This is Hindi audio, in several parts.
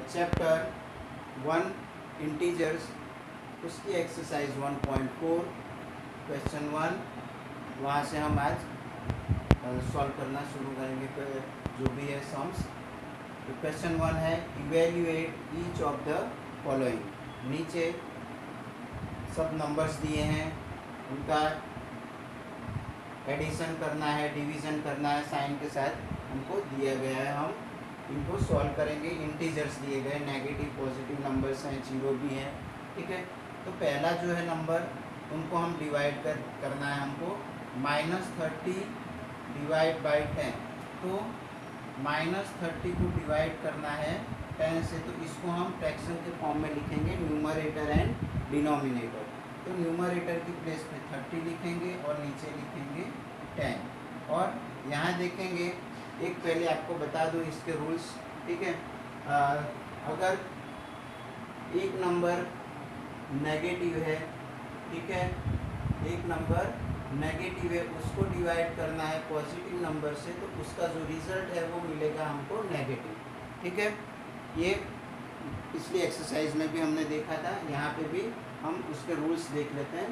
चैप्टर 1 इंटीजर्स, उसकी एक्सरसाइज 1.4 क्वेश्चन 1, वहाँ से हम आज सॉल्व करना शुरू करेंगे जो भी है सम्स। तो क्वेश्चन 1 है evaluate each of the following. नीचे सब नंबर्स दिए हैं, उनका एडिशन करना है, डिवीज़न करना है, साइन के साथ हमको दिया गया है। हम इनको सॉल्व करेंगे। इंटीजर्स दिए गए, नेगेटिव पॉजिटिव नंबर्स हैं, जीरो भी हैं, ठीक है। तो पहला जो है नंबर, उनको हम डिवाइड करना है हमको। -30 डिवाइड बाई 10, तो -30 को डिवाइड करना है 10 से, तो इसको हम फ्रैक्शन के फॉर्म में लिखेंगे, न्यूमरेटर एंड डिनोमिनेटर। तो न्यूमरेटर की प्लेस पे 30 लिखेंगे और नीचे लिखेंगे 10। और यहाँ देखेंगे, एक पहले आपको बता दूँ इसके रूल्स, ठीक है। अगर एक नंबर नेगेटिव है, ठीक है, एक नंबर नेगेटिव है, उसको डिवाइड करना है पॉजिटिव नंबर से, तो उसका जो रिजल्ट है वो मिलेगा हमको नेगेटिव, ठीक है। ये पिछली एक्सरसाइज में भी हमने देखा था, यहाँ पे भी हम उसके रूल्स देख लेते हैं।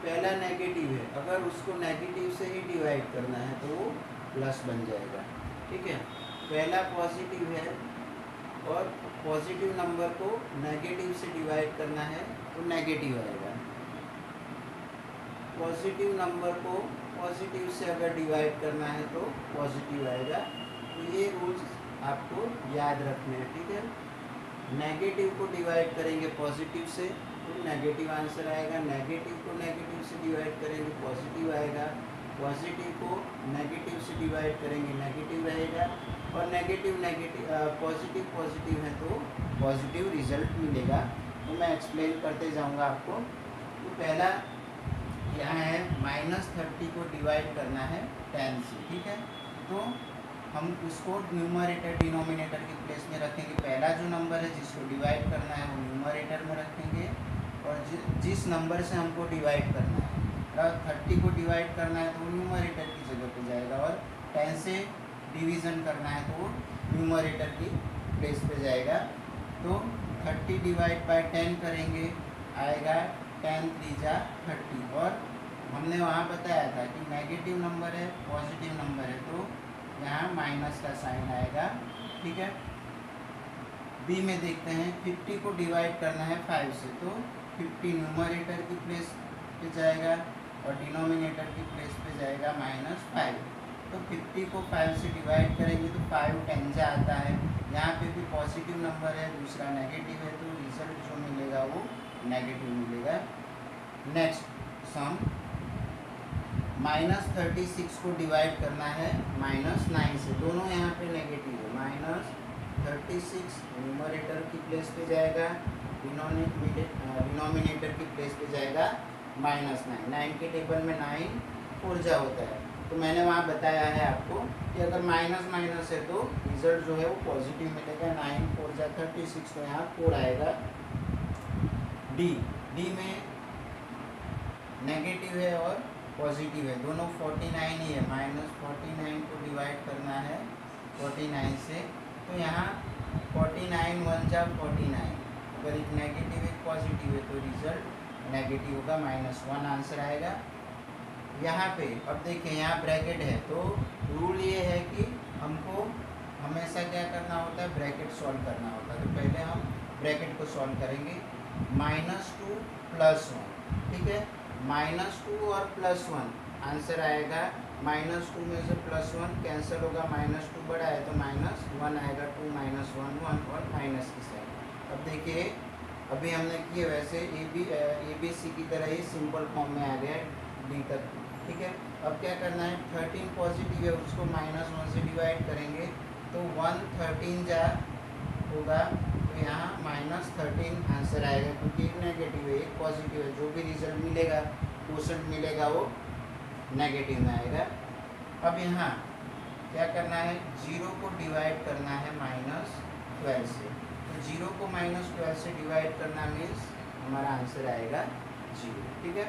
पहला नेगेटिव है, अगर उसको नेगेटिव से ही डिवाइड करना है तो वो प्लस बन जाएगा, ठीक है। पहला पॉजिटिव है और पॉजिटिव नंबर को नेगेटिव से डिवाइड करना है तो नेगेटिव आएगा। पॉजिटिव नंबर को पॉजिटिव से अगर डिवाइड करना है तो पॉजिटिव आएगा। तो ये रूल्स आपको याद रखने हैं, ठीक है। नेगेटिव को डिवाइड करेंगे पॉजिटिव से तो नेगेटिव आंसर आएगा, नेगेटिव को नेगेटिव से डिवाइड करेंगे पॉजिटिव आएगा, पॉजिटिव को नेगेटिव से डिवाइड करेंगे नेगेटिव आएगा, और नेगेटिव पॉजिटिव है तो पॉजिटिव रिजल्ट मिलेगा। तो मैं एक्सप्लेन करते जाऊंगा आपको। तो पहला यहाँ है -30 को डिवाइड करना है 10 से, ठीक है। तो हम उसको न्यूमरेटर डिनोमिनेटर की प्लेस में रखेंगे। पहला जो नंबर है जिसको डिवाइड करना है वो न्यूमरेटर में रखेंगे, और जिस नंबर से हमको डिवाइड करना है, 30 को डिवाइड करना है तो वो न्यूमरेटर की जगह पे जाएगा, और 10 से डिवीज़न करना है तो वो न्यूमरेटर की प्लेस पे जाएगा। तो 30 डिवाइड बाय 10 करेंगे, आएगा 10 3 जा 30। और हमने वहाँ बताया था कि नेगेटिव नंबर है पॉजिटिव नंबर है तो यहाँ माइनस का साइन आएगा, ठीक है। बी में देखते हैं, 50 को डिवाइड करना है 5 से, तो 50 न्यूमरेटर की प्लेस पे जाएगा और डिनोमिनेटर की प्लेस पे जाएगा -5। तो 50 को 5 से डिवाइड करेंगे तो 5 10 जा आता है। यहाँ पे भी पॉजिटिव नंबर है, दूसरा नेगेटिव है, तो रिजल्ट जो मिलेगा वो नेगेटिव मिलेगा। नेक्स्ट सम, -36 को डिवाइड करना है -9 से, दोनों यहाँ पे नेगेटिव है। -36 न्यूमरेटर की प्लेस पे जाएगा, डिनोमिनेटर की प्लेस पे जाएगा -9। 9 के टेबल में 9 4 होता है, तो मैंने वहाँ बताया है आपको कि अगर माइनस है तो रिजल्ट जो है वो पॉजिटिव मिलेगा। 9 4 36, तो यहाँ 4 आएगा। डी में नेगेटिव है और पॉजिटिव है, दोनों 49 ही है। -49 को डिवाइड करना है 49 से, तो यहाँ 49 1 जा 49, अगर एक नेगेटिव एक पॉजिटिव है तो रिजल्ट नेगेटिव होगा, -1 आंसर आएगा। यहाँ पे अब देखिए, यहाँ ब्रैकेट है, तो रूल ये है कि हमको हमेशा क्या करना होता है, ब्रैकेट सॉल्व करना होता है। तो पहले हम ब्रैकेट को सॉल्व करेंगे। -2 +1, ठीक है, -2 और +1 आंसर आएगा। -2 में से +1 कैंसिल होगा, -2 बड़ा है तो -1 आएगा, 2 -1 1 और माइनस की साइड। अब देखिए, अभी हमने किए वैसे ABC की तरह ही सिंपल फॉर्म में आ गया डी तक, ठीक है। अब क्या करना है, 13 पॉजिटिव है, उसको -1 से डिवाइड करेंगे तो 1 13 जा होगा, तो यहाँ -13 आंसर आएगा, क्योंकि एक नेगेटिव है एक पॉजिटिव है, जो भी रिजल्ट मिलेगा क्वोशंट मिलेगा वो नेगेटिव में आएगा। अब यहाँ क्या करना है, 0 को डिवाइड करना है -12 से, तो 0 को -12 से डिवाइड करना मीन्स हमारा आंसर आएगा 0, ठीक है।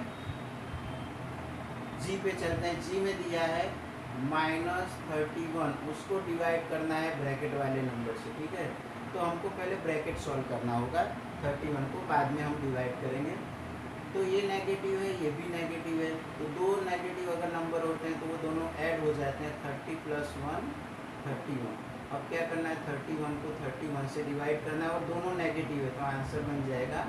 जी पे चलते हैं। जी में दिया है -31 उसको डिवाइड करना है ब्रैकेट वाले नंबर से, ठीक है। तो हमको पहले ब्रैकेट सॉल्व करना होगा, 31 को बाद में हम डिवाइड करेंगे। तो ये नेगेटिव है, ये भी नेगेटिव है, तो दो नेगेटिव अगर नंबर होते हैं तो वो दोनों ऐड हो जाते हैं, 30 + 1 31। अब क्या करना है, 31 को 31 से डिवाइड करना है और दोनों नेगेटिव है, तो आंसर बन जाएगा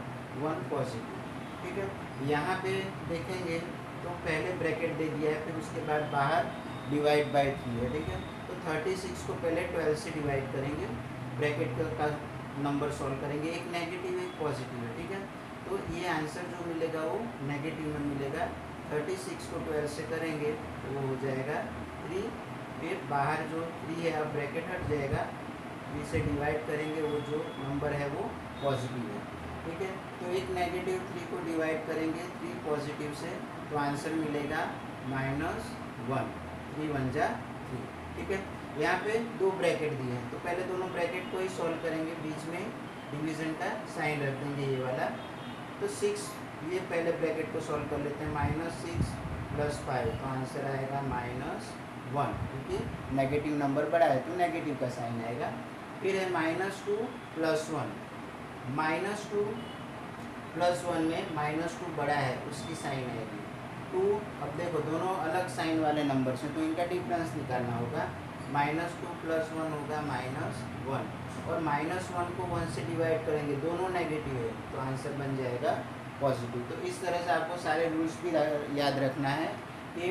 1 पॉजिटिव, ठीक है। यहाँ पे देखेंगे तो पहले ब्रैकेट दे दिया है, फिर उसके बाद बाहर डिवाइड बाय 3 है, ठीक है। तो 36 को पहले 12 से डिवाइड करेंगे, ब्रैकेट का नंबर सॉल्व करेंगे, एक नेगेटिव एक पॉजिटिव है, ठीक है। तो ये आंसर जो मिलेगा वो नेगेटिव में मिलेगा। 36 को 12 से करेंगे तो वो हो जाएगा 3, फिर बाहर जो 3 है अब ब्रैकेट हट जाएगा, 3 से डिवाइड करेंगे, वो जो नंबर है वो पॉजिटिव है, ठीक है। तो एक नेगेटिव 3 को डिवाइड करेंगे 3 पॉजिटिव से, तो आंसर मिलेगा -1, 3 1 जा 3, ठीक है। यहाँ पे दो ब्रैकेट दिए हैं, तो पहले दोनों ब्रैकेट को ही सॉल्व करेंगे, बीच में डिवीज़न का साइन रख देंगे ये वाला। तो 6, ये पहले ब्रैकेट को सॉल्व कर लेते हैं, -6 + 5, तो आंसर आएगा -1, क्योंकि नेगेटिव नंबर बड़ा है तो नेगेटिव का साइन आएगा। फिर है -2 + 1, -2 + 1 में -2 बड़ा है उसकी साइन आएगी 2। अब देखो दोनों अलग साइन वाले नंबर से, तो इनका डिफरेंस निकालना होगा, -2 + 1 होगा -1, और -1 को 1 से डिवाइड करेंगे, दोनों नेगेटिव है, तो आंसर बन जाएगा पॉजिटिव। तो इस तरह से आपको सारे रूल्स भी याद रखना है कि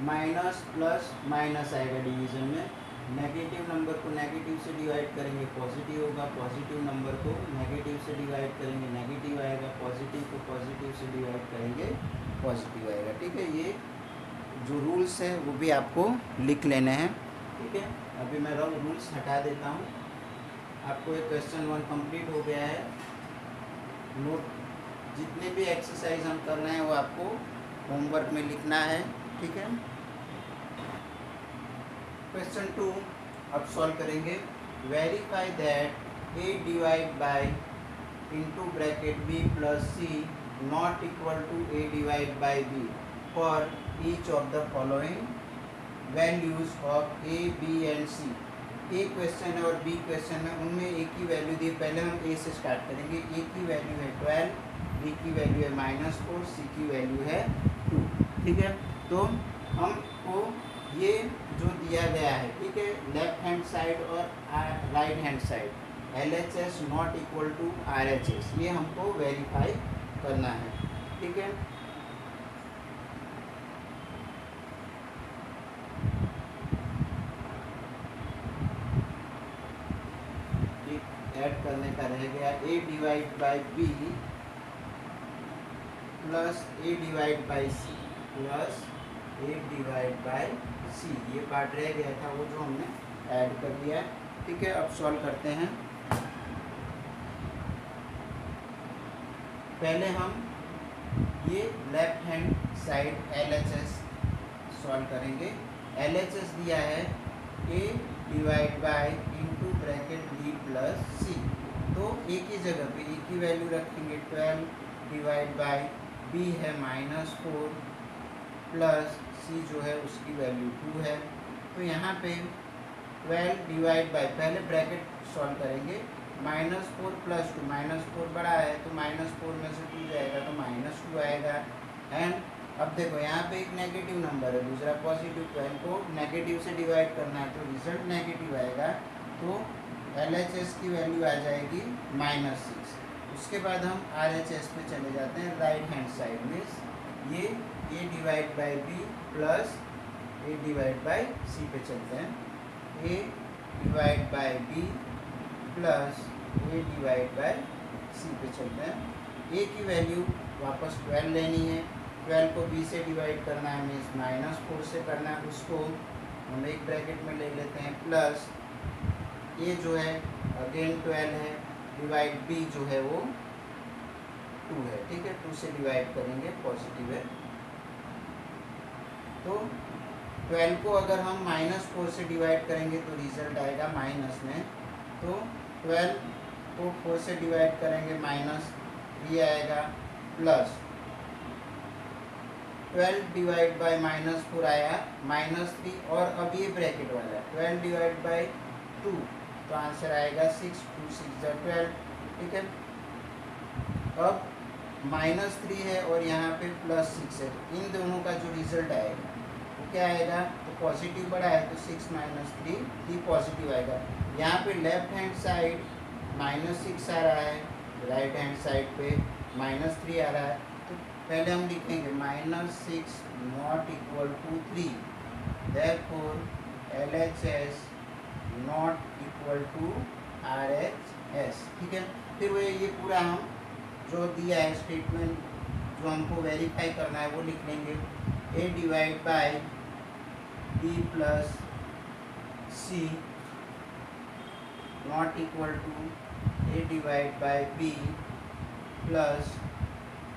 माइनस प्लस माइनस आएगा डिवीज़न में, नेगेटिव नंबर को नेगेटिव से डिवाइड करेंगे पॉजिटिव होगा, पॉजिटिव नंबर को नेगेटिव से डिवाइड करेंगे नेगेटिव आएगा, पॉजिटिव को पॉजिटिव से डिवाइड करेंगे पॉजिटिव आएगा, ठीक है। ये जो रूल्स है वो भी आपको लिख लेने हैं, ठीक है। अभी मैं रूल्स हटा देता हूँ, आपको ये क्वेश्चन 1 कंप्लीट हो गया है। नोट जितने भी एक्सरसाइज हम कर रहे हैं वो आपको होमवर्क में लिखना है, ठीक है। क्वेश्चन 2 अब सॉल्व करेंगे। Verify that a divide by into bracket b + c not equal to a divide by b for each of the following values of a b and c। A question है और बी क्वेश्चन है, उनमें ए की वैल्यू दी। पहले हम ए से स्टार्ट करेंगे। ए की वैल्यू है 12, बी की वैल्यू है -4, सी की वैल्यू है 2, ठीक है। तो हमको ये जो दिया गया है, ठीक है, लेफ्ट हैंड साइड और right hand side, LHS not equal to RHS, ये हमको वेरीफाई करना है, ठीक है। ऐड करने का रह गया a divide by b plus a divide bye c plus a divide bye c, ये पार्ट रह गया था वो जो हमने ऐड कर दिया है, ठीक है। अब सॉल्व करते हैं। पहले हम ये left hand side LHS solve करेंगे। LHS दिया है a divide by into bracket b plus c, तो a की जगह पे a की वैल्यू रखेंगे 12 डिवाइड बाय b है -4 प्लस c जो है उसकी वैल्यू 2 है। तो यहाँ पे 12 डिवाइड बाय, पहले ब्रैकेट सॉल्व करेंगे, -4 + 2, -4 बड़ा है तो -4 में से 2 जाएगा तो -2 आएगा। एंड अब देखो यहाँ पे एक नेगेटिव नंबर है, दूसरा पॉजिटिव, 12 को नेगेटिव से डिवाइड करना है तो रिजल्ट नेगेटिव आएगा, तो LHS की वैल्यू आ जाएगी -6। उसके बाद हम RHS पे चले जाते हैं, राइट हैंड साइड में ये a divide by b plus a divide bye c पे चलते हैं। a divide by b plus a divide bye c पे चलते हैं। a की वैल्यू वापस 12 लेनी है, 12 को b से डिवाइड करना है, मीन्स -4 से करना है, उसको हम एक ब्रैकेट में ले लेते हैं, प्लस a जो है अगेन 12 है, डिवाइड b जो है वो 2 है, ठीक है। 2 से डिवाइड करेंगे, पॉजिटिव है, तो 12 को अगर हम -4 से डिवाइड करेंगे तो रिजल्ट आएगा माइनस में, तो 12 को 4 से डिवाइड करेंगे -3 आएगा, प्लस 12 डिवाइड बाई -4 आया -3, और अब ये ब्रैकेट वाला है 12 डिवाइड बाई 2, तो आंसर आएगा 6, 2 6 12। ठीक है, अब -3 है और यहाँ पे +6 है, तो इन दोनों का जो रिजल्ट आएगा वो क्या आएगा, तो पॉजिटिव बड़ा है तो 6 - 3 3 पॉजिटिव आएगा। यहाँ पे लेफ्ट हैंड साइड -6 आ रहा है, राइट हैंड साइड पे -3 आ रहा है, तो पहले हम लिखेंगे -6 not equal to 3, therefore LHS not equal to RHS। ठीक है, फिर वो ये पूरा हम जो दिया है स्टेटमेंट जो हमको वेरीफाई करना है वो लिख लेंगे। A divide by B plus C not equal to A divide by B plus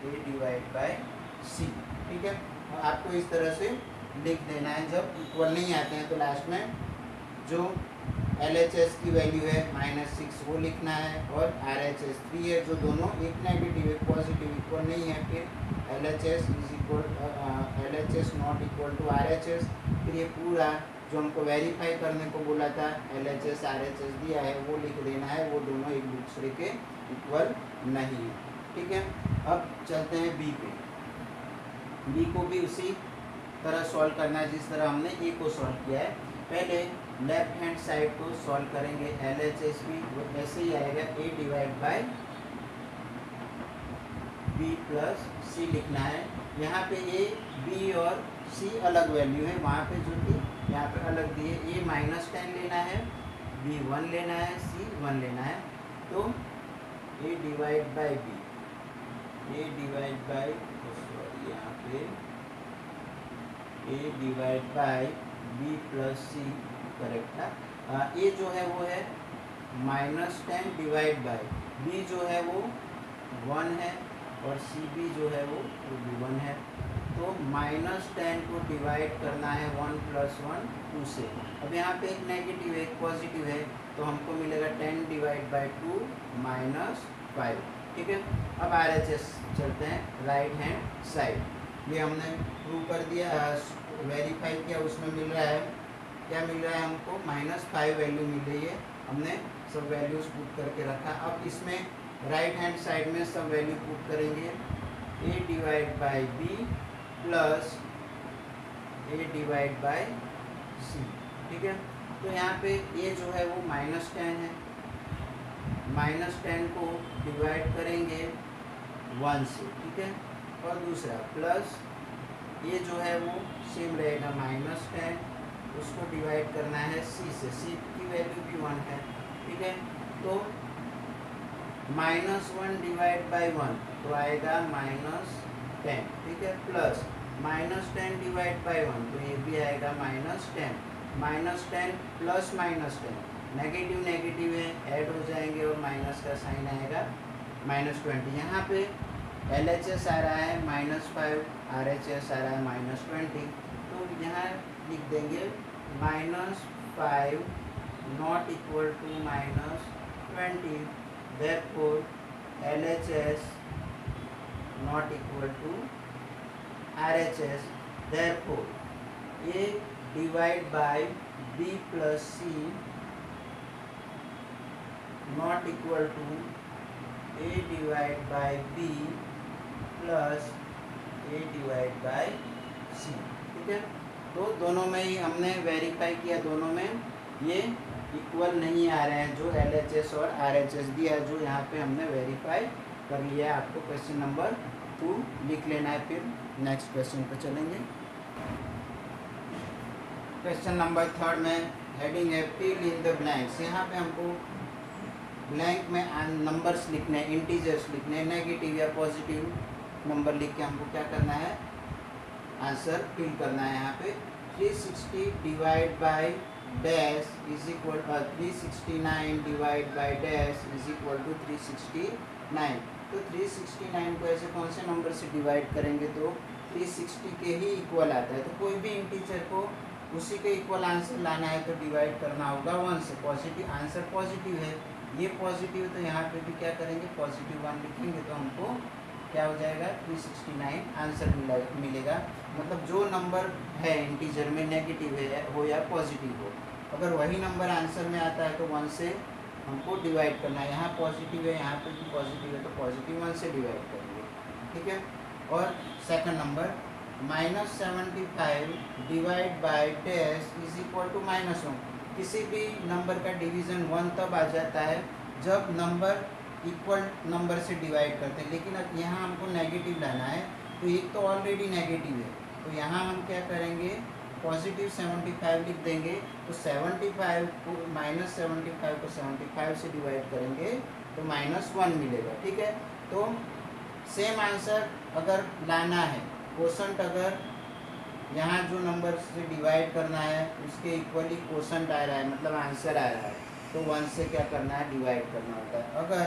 A divide by C। ठीक है, और आपको इस तरह से लिख देना है। जब इक्वल नहीं आते हैं तो लास्ट में जो LHS की वैल्यू है -6 वो लिखना है, और RHS 3 है, जो दोनों एक नेगेटिव एक पॉजिटिव इक्वल नहीं है, फिर LHS not equal to RHS। फिर ये पूरा जो हमको वेरीफाई करने को बोला था LHS RHS दिया है वो लिख देना है, वो दोनों एक दूसरे के इक्वल नहीं है। ठीक है, अब चलते हैं बी पे। बी को भी उसी तरह सॉल्व करना है जिस तरह हमने ए को सॉल्व किया है। पहले लेफ्ट हैंड साइड को सॉल्व करेंगे, LHS भी ऐसे ही आएगा, A divide by B plus C लिखना है। यहाँ पे A B और C अलग वैल्यू है, वहाँ पे जो थी यहाँ पे अलग दिए। A -10 लेना है, B 1 लेना है, C 1 लेना है, तो A divide by B, A divide by sorry यहाँ पे A divide by B plus C correct था। ए जो है वो है -10 डिवाइड बाई बी जो है वो 1 है, और सी बी जो है वो भी 1 है, तो -10 को डिवाइड करना है 1 + 1 2 से। अब यहाँ पे एक नेगेटिव है एक पॉजिटिव है, तो हमको मिलेगा 10 डिवाइड बाई 2 -5। ठीक है, अब RHS चलते हैं राइट हैंड साइड। ये हमने प्रूव कर दिया, वेरीफाई किया, उसमें मिल रहा है क्या मिल रहा है हमको -5 वैल्यू मिल रही है। हमने सब वैल्यूज पुट करके रखा। अब इसमें राइट हैंड साइड में सब वैल्यू पुट करेंगे। A divide by B plus A divide by C। ठीक है, तो यहाँ पे A जो है वो -10 है, -10 को डिवाइड करेंगे 1 से। ठीक है, और दूसरा प्लस ये जो है वो सेम रहेगा -10, उसको डिवाइड करना है C से, C की वैल्यू भी 1 है। ठीक है, तो -1 डिवाइड बाई 1 तो आएगा -10। ठीक है, प्लस -10 डिवाइड बाई 1 तो ये भी आएगा -10। -10 प्लस -10 नेगेटिव नेगेटिव है, ऐड हो जाएंगे और माइनस का साइन आएगा -20। यहाँ पे LHS आ रहा है -5, RHS आ रहा है -20, तो यहाँ लिख देंगे -5 not equal to -20, therefore LHS not equal to RHS, therefore A divide by B plus C not equal to A divide by B plus A divide by C। ठीक है, तो दोनों में ही हमने वेरीफाई किया, दोनों में ये इक्वल नहीं आ रहे हैं जो LHS और RHS दिया, जो यहाँ पे हमने वेरीफाई कर लिया है। आपको क्वेश्चन नंबर 2 लिख लेना है। फिर नेक्स्ट क्वेश्चन पे चलेंगे। क्वेश्चन नंबर 3 में हेडिंग है फिल इन द ब्लैंक्स। यहाँ पे हमको ब्लैंक में नंबर्स लिखने हैं, इंटीजर्स लिखने हैं, नेगेटिव या पॉजिटिव नंबर लिख के हमको क्या करना है, आंसर फिल करना है। यहाँ पे 360 divide by dash is equal 369 divide by dash is equal to 369। तो 369 को ऐसे कौन से नंबर से डिवाइड करेंगे तो 360 के ही इक्वल आता है। तो कोई भी इंटीजर को उसी के इक्वल आंसर लाना है तो डिवाइड करना होगा 1 से। पॉजिटिव आंसर पॉजिटिव है, ये पॉजिटिव, तो यहाँ पे भी क्या करेंगे +1 लिखेंगे, तो हमको क्या हो जाएगा 369 आंसर मिलेगा। मतलब जो नंबर है इंटीजर में नेगेटिव है हो या पॉजिटिव हो, अगर वही नंबर आंसर में आता है तो 1 से हमको डिवाइड करना है। यहाँ पॉजिटिव है, यहाँ पे भी पॉजिटिव है, तो पॉजिटिव 1 से डिवाइड करेंगे, ठीक है। और second number -75 divide by dash is equal to -1। किसी भी नंबर का डिवीज़न 1 तब आ जाता है जब नंबर इक्वल नंबर से डिवाइड करते हैं, लेकिन अब यहाँ हमको नेगेटिव लाना है, तो एक तो ऑलरेडी नेगेटिव है, तो यहाँ हम क्या करेंगे, पॉजिटिव 75 लिख देंगे। तो 75 को -75 को 75 से डिवाइड करेंगे तो -1 मिलेगा, ठीक है। तो सेम आंसर अगर लाना है, कोशंट अगर यहाँ जो नंबर से डिवाइड करना है उसके इक्वली कोशंट आ रहा है, मतलब आंसर आ रहा है, तो 1 से क्या करना है, डिवाइड करना होता है। अगर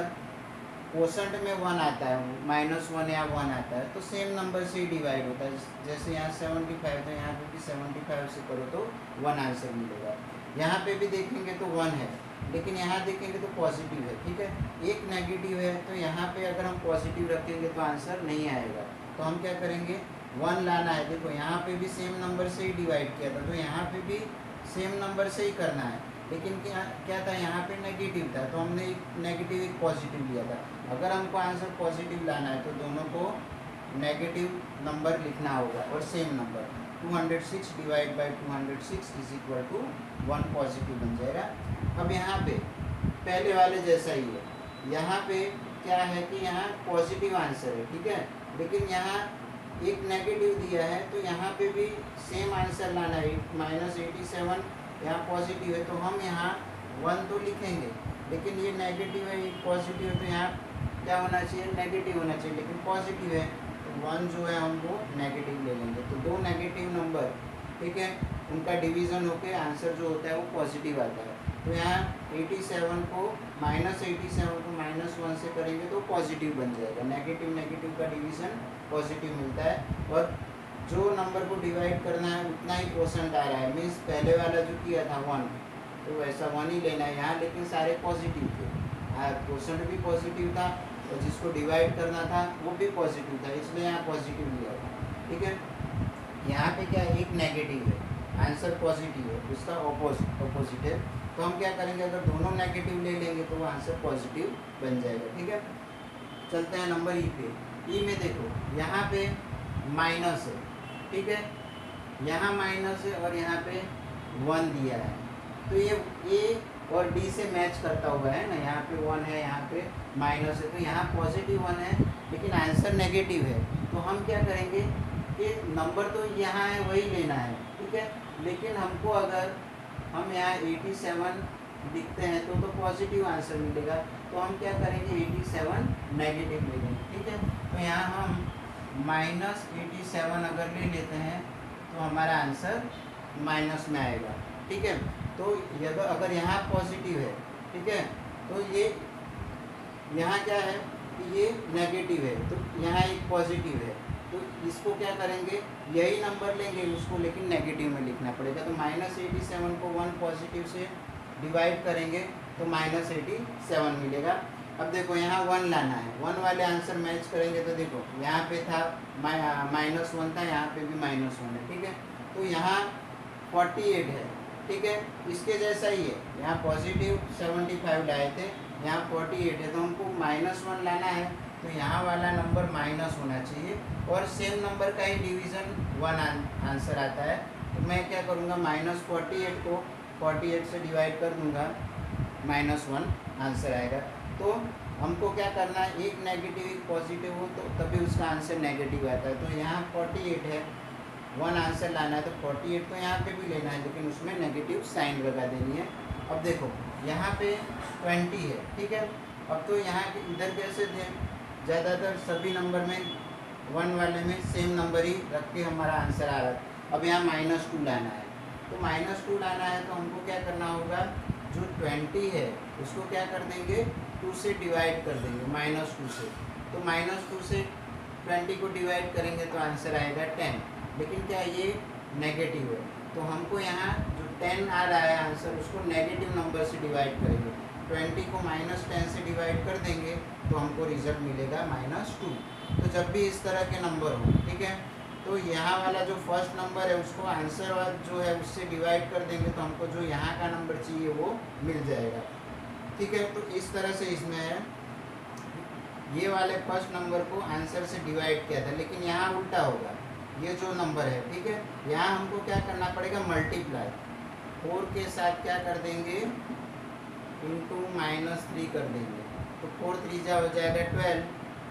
कोशंट में 1 आता है, -1 या 1 आता है, तो सेम नंबर से ही डिवाइड होता है। जैसे यहाँ 75, तो यहाँ पे भी 75 से करो तो 1 आंसर मिलेगा। यहाँ पे भी देखेंगे तो 1 है, लेकिन यहाँ देखेंगे तो पॉजिटिव है, ठीक है। एक नेगेटिव है, तो यहाँ पे अगर हम पॉजिटिव रखेंगे तो आंसर नहीं आएगा। तो हम क्या करेंगे, 1 लाना है। देखो यहाँ पे भी सेम नंबर से ही डिवाइड किया था, तो यहाँ पे भी सेम नंबर से ही करना है, लेकिन क्या था, यहाँ पे नेगेटिव था, तो हमने एक नेगेटिव एक पॉजिटिव लिया था। अगर हमको आंसर पॉजिटिव लाना है तो दोनों को नेगेटिव नंबर लिखना होगा और same number. 206 divide by 206 is equal to 1 positive बन जाएगा। अब यहाँ पे पहले वाले जैसा ही है, यहाँ पे क्या है कि यहाँ पॉजिटिव आंसर है, ठीक है, लेकिन यहाँ एक नेगेटिव दिया है, तो यहाँ पे भी सेम आंसर लाना है। -87 यहाँ पॉजिटिव है, तो हम यहाँ 1 तो लिखेंगे, लेकिन ये नेगेटिव है, एक पॉजिटिव है, तो यहाँ क्या होना चाहिए, नेगेटिव होना चाहिए, लेकिन पॉजिटिव है, तो 1 जो है हम वो नेगेटिव ले लेंगे। तो दो नेगेटिव नंबर, ठीक है, उनका डिवीज़न होकर आंसर जो होता है वो पॉजिटिव आता है। तो यहाँ 87 को -1 से करेंगे तो पॉजिटिव बन जाएगा। नेगेटिव नेगेटिव का डिवीज़न पॉजिटिव मिलता है, और जो नंबर को डिवाइड करना है उतना ही कोशंट आ रहा है, मीन्स पहले वाला जो किया था 1, तो वैसा 1 ही लेना है यहाँ, लेकिन सारे पॉजिटिव थे। कोशंट भी पॉजिटिव था और जिसको डिवाइड करना था वो भी पॉजिटिव था, इसलिए यहाँ पॉजिटिव लिया था, ठीक है। यहाँ पे क्या, एक नेगेटिव है, आंसर पॉजिटिव है, उसका ऑपोजिट है, तो हम क्या करेंगे, अगर दोनों नेगेटिव ले लेंगे तो वो आंसर पॉजिटिव बन जाएगा, ठीक है। चलते हैं नंबर ई पे। ई में देखो यहाँ पे माइनस है, ठीक है, यहाँ माइनस है और यहाँ पे 1 दिया है, तो ये ए और डी से मैच करता हुआ है ना। यहाँ पे 1 है, यहाँ पे माइनस है, तो यहाँ पॉजिटिव 1 है, लेकिन आंसर नेगेटिव है। तो हम क्या करेंगे कि नंबर तो यहाँ है वही लेना है, ठीक है, लेकिन हमको अगर हम यहाँ 87 लिखते हैं तो पॉजिटिव आंसर मिलेगा, तो हम क्या करेंगे, 87 नेगेटिव लेंगे, ठीक है। तो यहाँ हम -87 अगर ले लेते हैं तो हमारा आंसर माइनस में आएगा, ठीक है। तो अगर यहाँ पॉजिटिव है, ठीक है, तो ये यहाँ क्या है कि ये नेगेटिव है, तो यहाँ एक पॉजिटिव है, तो इसको क्या करेंगे, यही नंबर लेंगे उसको, लेकिन नेगेटिव में लिखना पड़ेगा। तो -87 को 1 पॉजिटिव से डिवाइड करेंगे तो -87 मिलेगा। अब देखो यहाँ 1 लाना है, 1 वाले आंसर मैच करेंगे, तो देखो यहाँ पे था -1 था, यहाँ पे भी -1 है, ठीक है। तो यहाँ 48 है, ठीक है, इसके जैसा ही है, यहाँ पॉजिटिव 75 लाए थे, यहाँ 48 है, तो हमको -1 लाना है, तो यहाँ वाला नंबर माइनस होना चाहिए, और सेम नंबर का ही डिवीज़न 1 आंसर आता है। तो मैं क्या करूँगा, -48 को 48 से डिवाइड कर दूँगा, -1 आंसर आएगा। तो हमको क्या करना है, एक नेगेटिव एक पॉजिटिव हो तो तभी उसका आंसर नेगेटिव आता है। तो यहाँ 48 है, 1 आंसर लाना है, तो 48 तो यहाँ पे भी लेना है, लेकिन उसमें नेगेटिव साइन लगा देनी है। अब देखो यहाँ पे 20 है, ठीक है। अब तो यहाँ के इधर कैसे दें, ज़्यादातर सभी नंबर में 1 वाले में सेम नंबर ही रख के हमारा आंसर आ रहा है। अब यहाँ -2 लाना है, तो -2 लाना है तो हमको क्या करना होगा, जो 20 है उसको क्या कर देंगे, 2 से डिवाइड कर देंगे, -2 से। तो -2 से 20 को डिवाइड करेंगे तो आंसर आएगा 10, लेकिन क्या ये नेगेटिव है, तो हमको यहाँ जो 10 आ रहा है आंसर, उसको नेगेटिव नंबर से डिवाइड करेंगे। 20 को -10 से डिवाइड कर देंगे तो हमको रिजल्ट मिलेगा -2। तो जब भी इस तरह के नंबर हो, ठीक है, तो यहाँ वाला जो फर्स्ट नंबर है उसको आंसर जो है उससे डिवाइड कर देंगे तो हमको जो यहाँ का नंबर चाहिए वो मिल जाएगा। ठीक है, तो इस तरह से इसमें है ये वाले फर्स्ट नंबर को आंसर से डिवाइड किया था, लेकिन यहाँ उल्टा होगा। ये जो नंबर है, ठीक है, यहाँ हमको क्या करना पड़ेगा, मल्टीप्लाई 4 के साथ क्या कर देंगे, इंटू -3 कर देंगे। तो 4 3 हो जाएगा 12,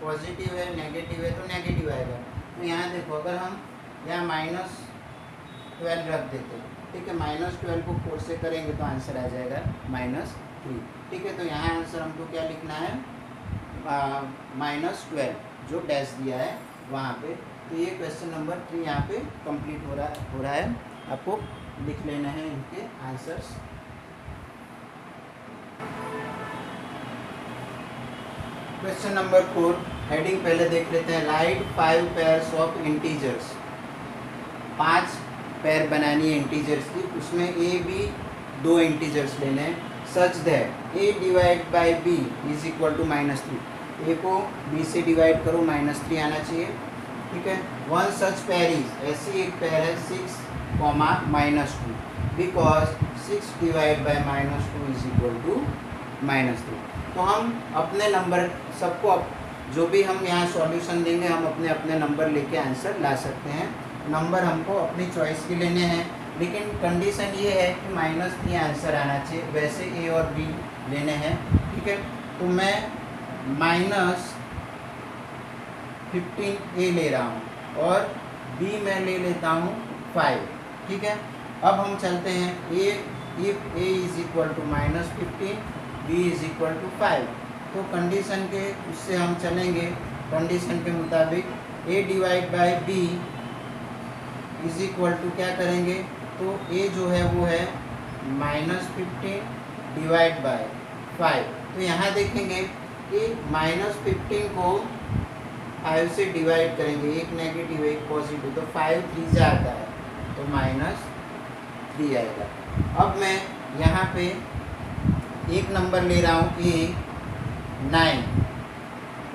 पॉजिटिव है नेगेटिव है तो नेगेटिव आएगा। तो यहाँ देखो अगर हम यहाँ -12 रख देते हैं, ठीक है, -12 को 4 से करेंगे तो आंसर आ जाएगा -3। ठीक है, तो यहाँ आंसर हमको क्या लिखना है, -12 जो डैश दिया है वहाँ पे। तो ये क्वेश्चन नंबर 3 यहाँ पे कंप्लीट हो रहा है। आपको लिख लेना है इनके आंसर्स। क्वेश्चन नंबर 4 हेडिंग पहले देख लेते हैं। Right 5 pairs of integers, 5 pair बनानी है इंटीजर्स की, उसमें ए बी 2 इंटीजर्स लेने हैं। Such that a divide by b is equal to -3, A को b से डिवाइड करो -3 आना चाहिए। ठीक है, वन सच पेयर इज, ऐसी एक पेयर है 6, -2 because 6 divide by -2 is equal to -3। तो हम अपने नंबर सबको जो भी हम यहाँ सॉल्यूशन देंगे हम अपने अपने नंबर लेके आंसर ला सकते हैं। नंबर हमको अपनी चॉइस के लेने हैं, लेकिन कंडीशन ये है कि -3 आंसर आना चाहिए। वैसे ए और बी लेने हैं। ठीक है, तो मैं -15 ए ले रहा हूँ और बी मैं ले लेता हूँ 5। ठीक है, अब हम चलते हैं if A is equal to -15 B is equal to 5, तो कंडीशन के उससे हम चलेंगे। कंडीशन के मुताबिक A divide by B is equal to क्या करेंगे, तो ए जो है वो है -15 डिवाइड बाय 5। तो यहाँ देखेंगे कि -15 को 5 से डिवाइड करेंगे, एक नेगेटिव एक पॉजिटिव, तो 5 3 आता है तो -3 आएगा। अब मैं यहाँ पे एक नंबर ले रहा हूँ ए 9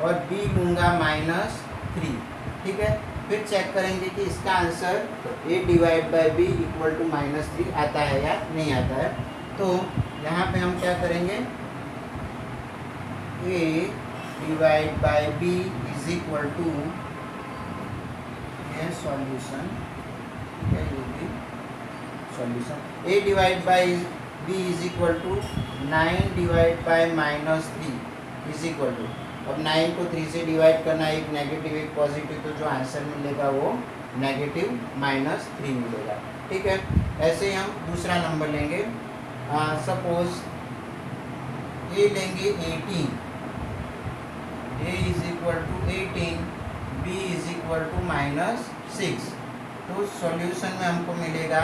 और बी लूँगा -3। ठीक है, फिर चेक करेंगे कि इसका answer a divide by B equal to -3 आता है या नहीं आता है। तो यहाँ पे हम क्या करेंगे, a divide by B is equal to, ये सॉल्यूशन, ये भी solution, a divide by B is equal to 9 divide by -3 is equal to, अब 9 को 3 से डिवाइड करना, एक नेगेटिव एक पॉजिटिव, तो जो आंसर मिलेगा वो नेगेटिव -3 मिलेगा। ठीक है, ऐसे ही हम दूसरा नंबर लेंगे। सपोज ए लेंगे 18, A is equal to 18, B is equal to -6। तो सॉल्यूशन में हमको मिलेगा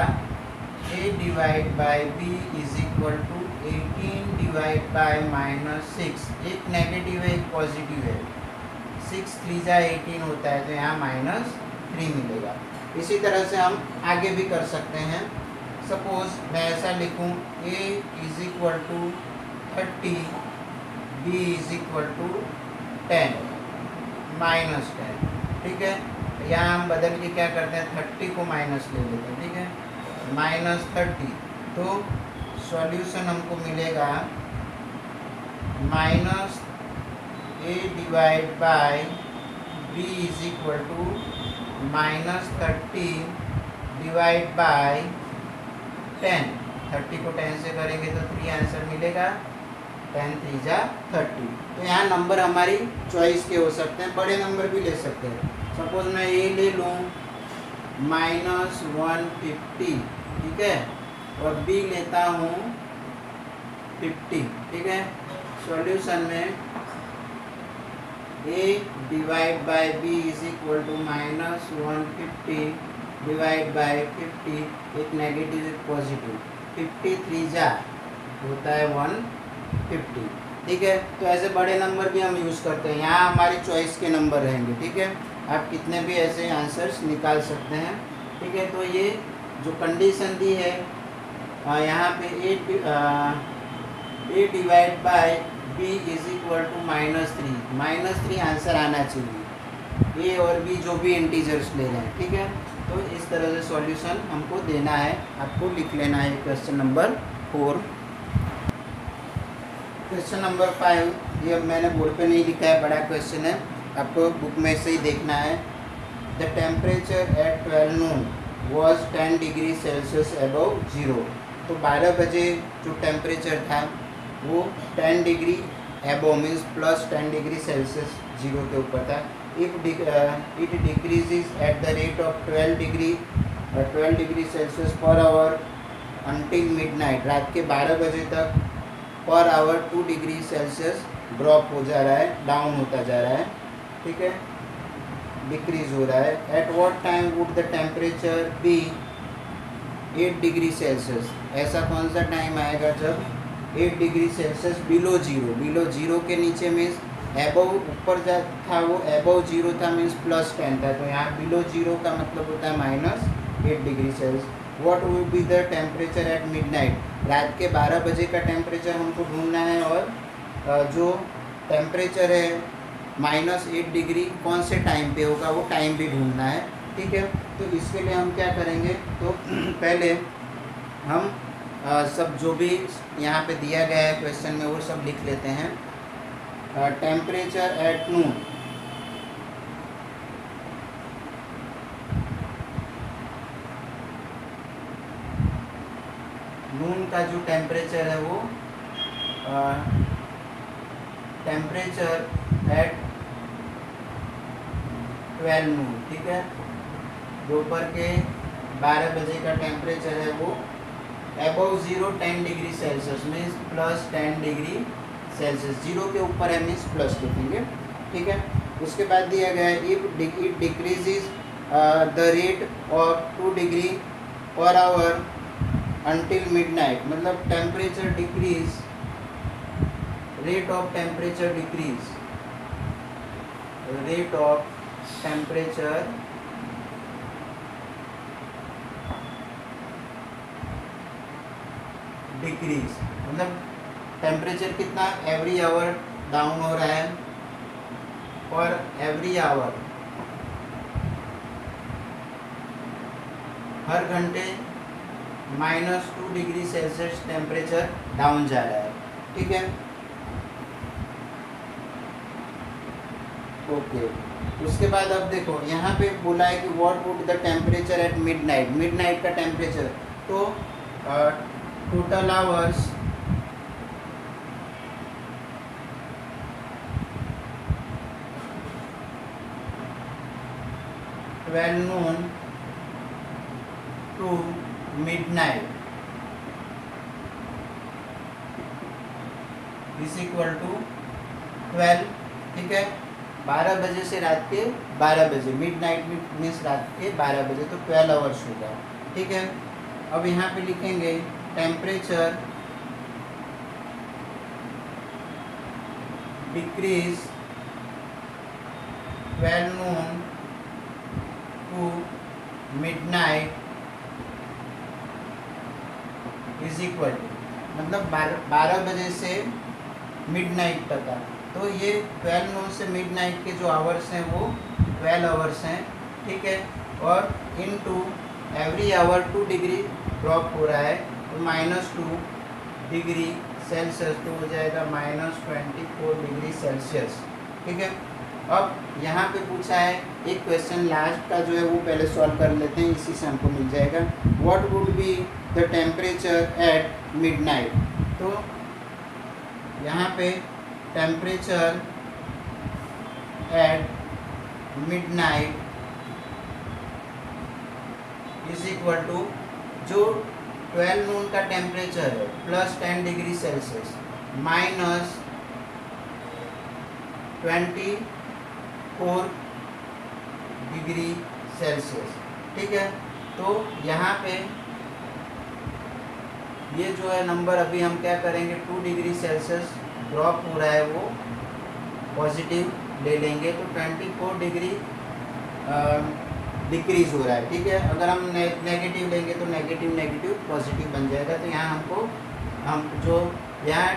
A divide by B is equal to 18 divide by -6, एक नेगेटिव है एक पॉजिटिव है, 6 3 18 होता है, तो यहाँ -3 मिलेगा। इसी तरह से हम आगे भी कर सकते हैं। सपोज मैं ऐसा लिखूँ a is equal to 30, b is equal to 10 -10। ठीक है, यहाँ हम बदल के क्या करते हैं, 30 को माइनस ले लेते हैं। ठीक है, -30, तो सॉल्यूशन हमको मिलेगा -a divide by b is equal to -30 divide by 10। 30 को 10 से करेंगे तो 3 आंसर मिलेगा, 10 3 30। तो यहाँ नंबर हमारी चॉइस के हो सकते हैं, बड़े नंबर भी ले सकते हैं। सपोज मैं ये ले लूँ -150, ठीक है, और b लेता हूँ 50। ठीक है, सॉल्यूशन में a divide by b is equal to -150 divide by 50, एक नेगेटिव एक पॉजिटिव, 50 3 होता है 150। ठीक है, तो ऐसे बड़े नंबर भी हम यूज़ करते हैं। यहाँ हमारी चॉइस के नंबर रहेंगे। ठीक है, आप कितने भी ऐसे आंसर्स निकाल सकते हैं। ठीक है, तो ये जो कंडीशन दी है यहाँ पे a divide by b is equal to -3 answer आना चाहिए। ए और बी जो भी इंटीजर्स ले रहे हैं, ठीक है। तो इस तरह से सॉल्यूशन हमको देना है, आपको लिख लेना है क्वेश्चन नंबर 4। क्वेश्चन नंबर 5, ये अब मैंने बोर्ड पे नहीं लिखा है, बड़ा क्वेश्चन है, आपको बुक में से ही देखना है। The temperature eight 12 noon was 10 degree Celsius above 0। तो 12 बजे जो टेम्परेचर था वो 10 degree above means plus 10 degree Celsius 0 के ऊपर था। It decreases at the rate of 12 degree Celsius पर आवर अंटिल मिडनाइट। रात के 12 बजे तक per hour 2 degree Celsius drop हो जा रहा है, डाउन होता जा रहा है, ठीक है, डिक्रीज हो रहा है। At what time would the temperature be 8 degree Celsius. ऐसा कौन सा टाइम आएगा जब 8 डिग्री सेल्सियस बिलो जीरो के नीचे मीन्स एबव, ऊपर जा था वो एबव 0 था मीन्स +10 था, तो यहाँ बिलो 0 का मतलब होता है -8 degree Celsius. What will be the temperature at midnight. रात के 12 बजे का टेम्परेचर हमको ढूंढना है, और जो टेम्परेचर है -8 डिग्री कौन से टाइम पे होगा वो टाइम भी ढूंढना है, ठीक है। तो इसके लिए हम क्या करेंगे, तो पहले हम सब जो भी यहाँ पे दिया गया है क्वेश्चन में वो सब लिख लेते हैं। टेम्परेचर एट नून, नून का जो टेम्परेचर है वो टेम्परेचर एट 12 नून, ठीक है, दोपहर के 12 बजे का टेम्परेचर है वो above 0 10 degree Celsius means +10 degree Celsius, 0 के ऊपर है मीन्स प्लस लिखेंगे, ठीक है। उसके बाद दिया गया है if it decreases the rate of 2 degree per hour until midnight, मतलब temperature decrease, rate of temperature decrease, rate of temperature decrease, मतलब टेम्परेचर कितना एवरी आवर डाउन हो रहा है, और एवरी आवर हर घंटे -2 डिग्री सेल्सियस टेम्परेचर डाउन जा रहा है, ठीक है, ओके। उसके बाद अब देखो यहाँ पे बोला है कि what would the temperature at midnight, midnight का टेम्परेचर, तो total hours noon to midnight is equal to 12, ठीक है। 12 बजे से रात के 12 बजे, मिडनाइट मीन्स रात के 12 बजे, तो 12 आवर्स होगा, ठीक है। अब यहाँ पे लिखेंगे temperature decrease 12 noon to midnight is equal to, मतलब 12 बजे से मिडनाइट तक का, तो ये 12 noon से मिडनाइट के जो आवर्स हैं वो 12 आवर्स हैं, ठीक है। और into every hour 2 degree drop हो रहा है, तो -2 डिग्री सेल्सियस, तो हो जाएगा -24 डिग्री सेल्सियस, ठीक है। अब यहाँ पे पूछा है एक क्वेश्चन लास्ट का जो है वो पहले सॉल्व कर लेते हैं, इसी से हमको मिल जाएगा। What would be the temperature at midnight, तो यहाँ पे temperature at midnight is equal to, जो 12 noon का टेम्परेचर है +10 डिग्री सेल्सियस -24 डिग्री सेल्सियस, ठीक है। तो यहाँ पे ये जो है नंबर अभी हम क्या करेंगे, 2 डिग्री सेल्सियस ड्रॉप हो रहा है वो पॉजिटिव ले लेंगे, तो 24 डिग्री डिक्रीज हो रहा है, ठीक है। अगर हम नेगेटिव लेंगे तो नेगेटिव पॉजिटिव बन जाएगा। तो यहाँ हम जो यहाँ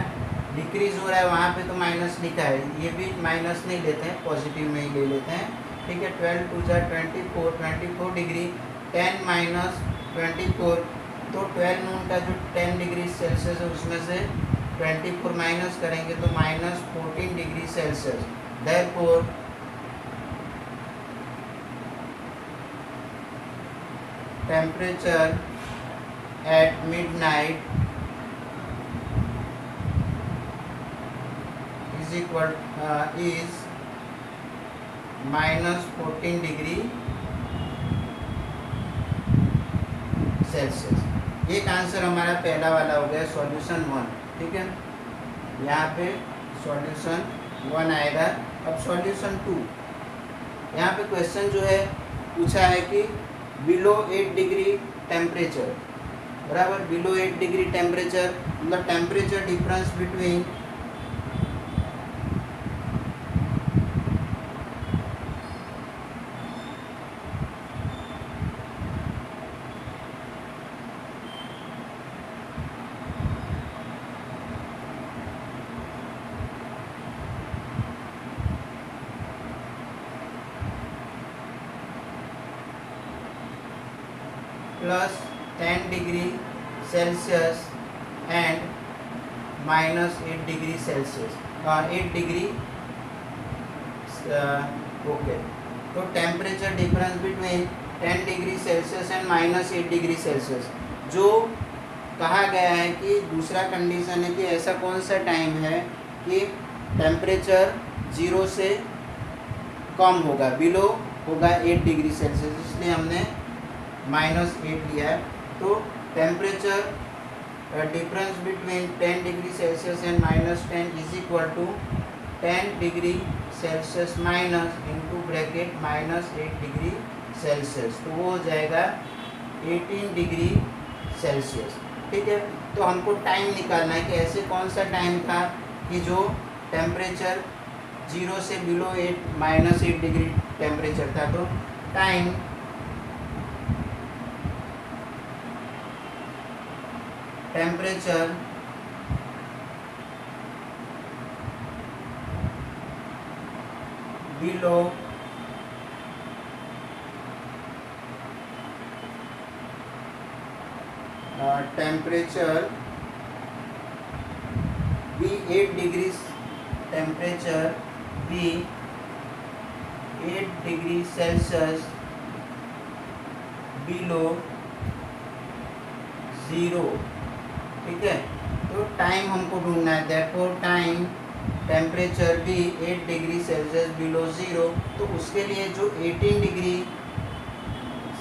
डिक्रीज हो रहा है वहाँ पे तो माइनस लिखा है, ये भी माइनस नहीं लेते हैं, पॉजिटिव में ही ले लेते हैं, ठीक है। 12 टू जा 24, 24 डिग्री, 10 माइनस 24, तो 12 नून का जो 10 डिग्री सेल्सियस है उसमें से 24 माइनस करेंगे तो minus 14 degree Celsius. Therefore temperature at midnight is equal is -14 degree Celsius. एक आंसर हमारा पहला वाला हो गया सॉल्यूशन 1, ठीक है। यहाँ पे सॉल्यूशन 1 आएगा। अब सॉल्यूशन 2, यहाँ पे क्वेश्चन जो है पूछा है कि बिलो 8 डिग्री टेम्परेचर, बराबर, बिलो 8 डिग्री टेम्परेचर मतलब temperature difference between plus 10 degree Celsius and minus 8 degree Celsius, 8 degree, okay. तो temperature difference between 10 degree Celsius and minus 8 degree Celsius. जो कहा गया है कि दूसरा कंडीशन है कि ऐसा कौन सा टाइम है कि टेम्परेचर 0 से कम होगा, बिलो होगा 8 डिग्री सेल्सियस, इसलिए हमने -8 लिया है। तो temperature difference between 10 degree Celsius and -10 is equal to 10 degree Celsius minus into bracket -8 degree Celsius, तो वो हो जाएगा 18 डिग्री सेल्सियस, ठीक है। तो हमको टाइम निकालना है कि ऐसे कौन सा टाइम था कि जो टेम्परेचर 0 से बिलो 8 -8 डिग्री टेम्परेचर था। तो time temperature below temperature be 8 degree, temperature be 8 degree Celsius below 0, ठीक है। तो टाइम हमको ढूंढना है, देयरफॉर टाइम टेम्परेचर भी 8 डिग्री सेल्सियस बिलो 0, तो उसके लिए जो 18 डिग्री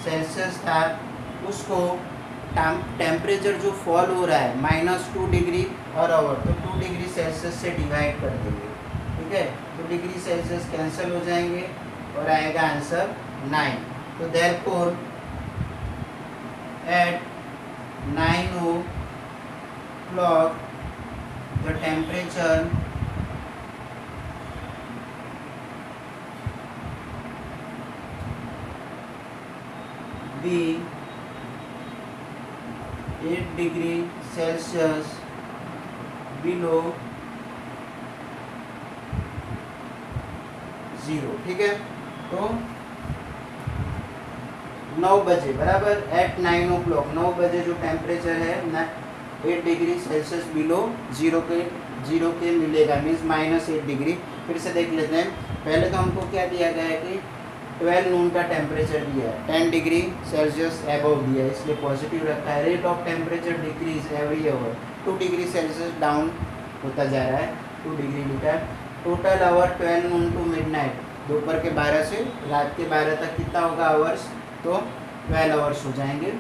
सेल्सियस था उसको टेम्परेचर जो फॉल हो रहा है -2 डिग्री और आवर, तो 2 डिग्री सेल्सियस से डिवाइड कर देंगे, ठीक है। तो डिग्री सेल्सियस कैंसिल हो जाएंगे और आएगा आंसर 9। तो therefore at 9 o'clock the temperature be 8 degree Celsius below 0, ठीक है। तो 9 बजे, बराबर, एट 9 o'clock 9 बजे जो टेम्परेचर है 8 डिग्री सेल्सियस बिलो 0 के मिलेगा, मीन्स -8 डिग्री। फिर से देख लेते हैं। पहले तो हमको क्या दिया गया है कि 12 नून का टेम्परेचर दिया है, 10 डिग्री सेल्सियस एबव दिया है, इसलिए पॉजिटिव रखा है। Rate of temperature decrease every hour, 2 degree Celsius down होता जा रहा है, 2 डिग्री लिखा है। Total hour 12 noon to midnight, दोपहर के 12 से रात के 12 तक कितना होगा आवर्स, तो 12 आवर्स हो जाएंगे,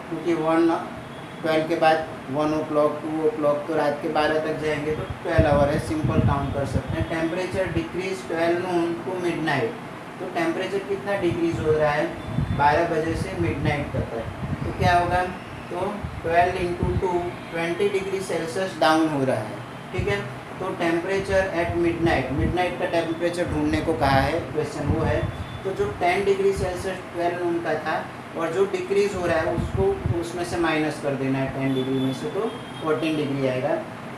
क्योंकि 12 के बाद 1 o'clock 2 o'clock तो रात के 12 तक जाएंगे, तो 12 आवर है, सिंपल काउंट कर सकते हैं। Temperature decrease 12 noon to midnight, तो टेम्परेचर कितना डिक्रीज हो रहा है 12 बजे से मिडनाइट तक है, तो क्या होगा, तो 12 इंटू 2 20 डिग्री सेल्सियस डाउन हो रहा है, ठीक है। तो टेम्परेचर एट मिडनाइट का टेम्परेचर ढूंढने को कहा है क्वेश्चन, वो है तो जो 10 डिग्री सेल्सियस 12 नून का था और जो डिक्रीज हो रहा है उसको उसमें से माइनस कर देना है 10 डिग्री में से, तो 14 डिग्री आएगा।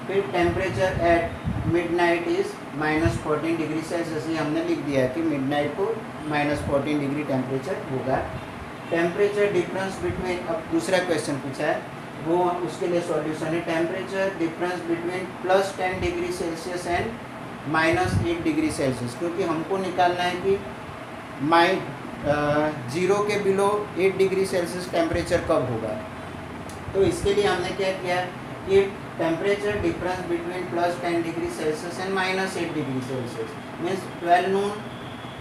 फिर temperature at midnight is -14 degree Celsius, ये हमने लिख दिया है कि मिडनाइट को -14 डिग्री टेम्परेचर होगा। टेम्परेचर डिफरेंस बिटवीन, अब दूसरा क्वेश्चन पूछा है वो उसके लिए सॉल्यूशन है। Temperature difference between +10 degree Celsius and -8 degree Celsius, क्योंकि हमको निकालना है कि 0 के बिलो 8 डिग्री सेल्सियस टेम्परेचर कब होगा। तो इसके लिए हमने क्या किया कि temperature difference between +10 degree Celsius and -8 degree Celsius means 12 नून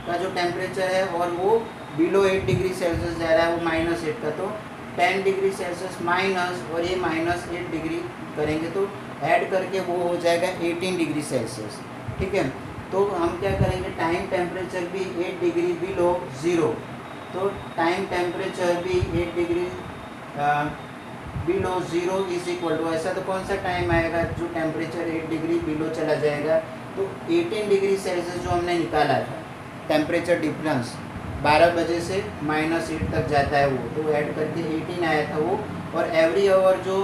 का जो टेम्परेचर है और वो बिलो 8 डिग्री सेल्सियस जा रहा है वो -8 का, तो 10 डिग्री सेल्सियस माइनस और ये -8 डिग्री करेंगे तो ऐड करके वो हो जाएगा 18 डिग्री सेल्सियस। ठीक है, तो हम क्या करेंगे, टाइम टेम्परेचर भी 8 डिग्री बिलो 0, तो टाइम टेम्परेचर भी 8 degree below 0 is equal to, ऐसा तो कौन सा टाइम आएगा जो टेम्परेचर 8 डिग्री बिलो चला जाएगा, तो 18 डिग्री सेल्सियस जो हमने निकाला था टेम्परेचर डिफरेंस 12 बजे से -8 तक जाता है वो, तो ऐड करके 18 आया था वो, और एवरी आवर जो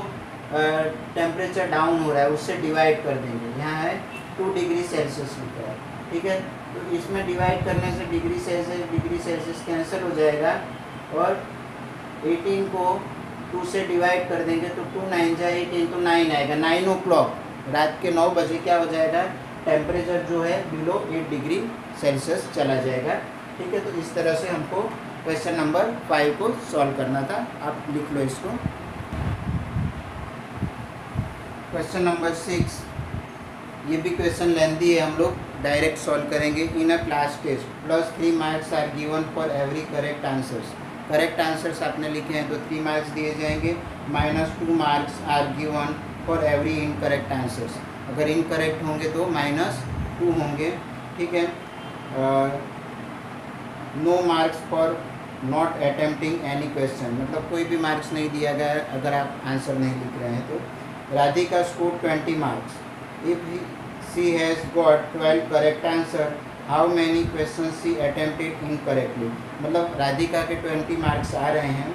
टेम्परेचर डाउन हो रहा है उससे डिवाइड कर देंगे। यहाँ है 2 डिग्री सेल्सियस लिखा है। ठीक है, तो इसमें डिवाइड करने से डिग्री सेल्सियस कैंसिल हो जाएगा और 18 को 2 से डिवाइड कर देंगे तो 2 9 जा 18 तो 9 आएगा। 9 o'clock रात के 9 बजे क्या हो जाएगा, टेम्परेचर जो है बिलो 8 डिग्री सेल्सियस चला जाएगा। ठीक है, तो इस तरह से हमको क्वेश्चन नंबर 5 को सॉल्व करना था। आप लिख लो इसको। क्वेश्चन नंबर 6, ये भी क्वेश्चन लेंथी है, हम लोग डायरेक्ट सॉल्व करेंगे। In a class test +3 marks are given for every correct answers. Correct answers आपने लिखे हैं तो 3 मार्क्स दिए जाएंगे, -2 marks are given for every incorrect answers. अगर इनकरेक्ट होंगे तो -2 होंगे। ठीक है, no marks for not attempting any question, मतलब कोई भी मार्क्स नहीं दिया गया है अगर आप आंसर नहीं लिख रहे हैं तो। Radhika score 20 marks, if she has got 12 correct answer, how many question she attempted incorrectly, मतलब राधिका के 20 मार्क्स आ रहे हैं,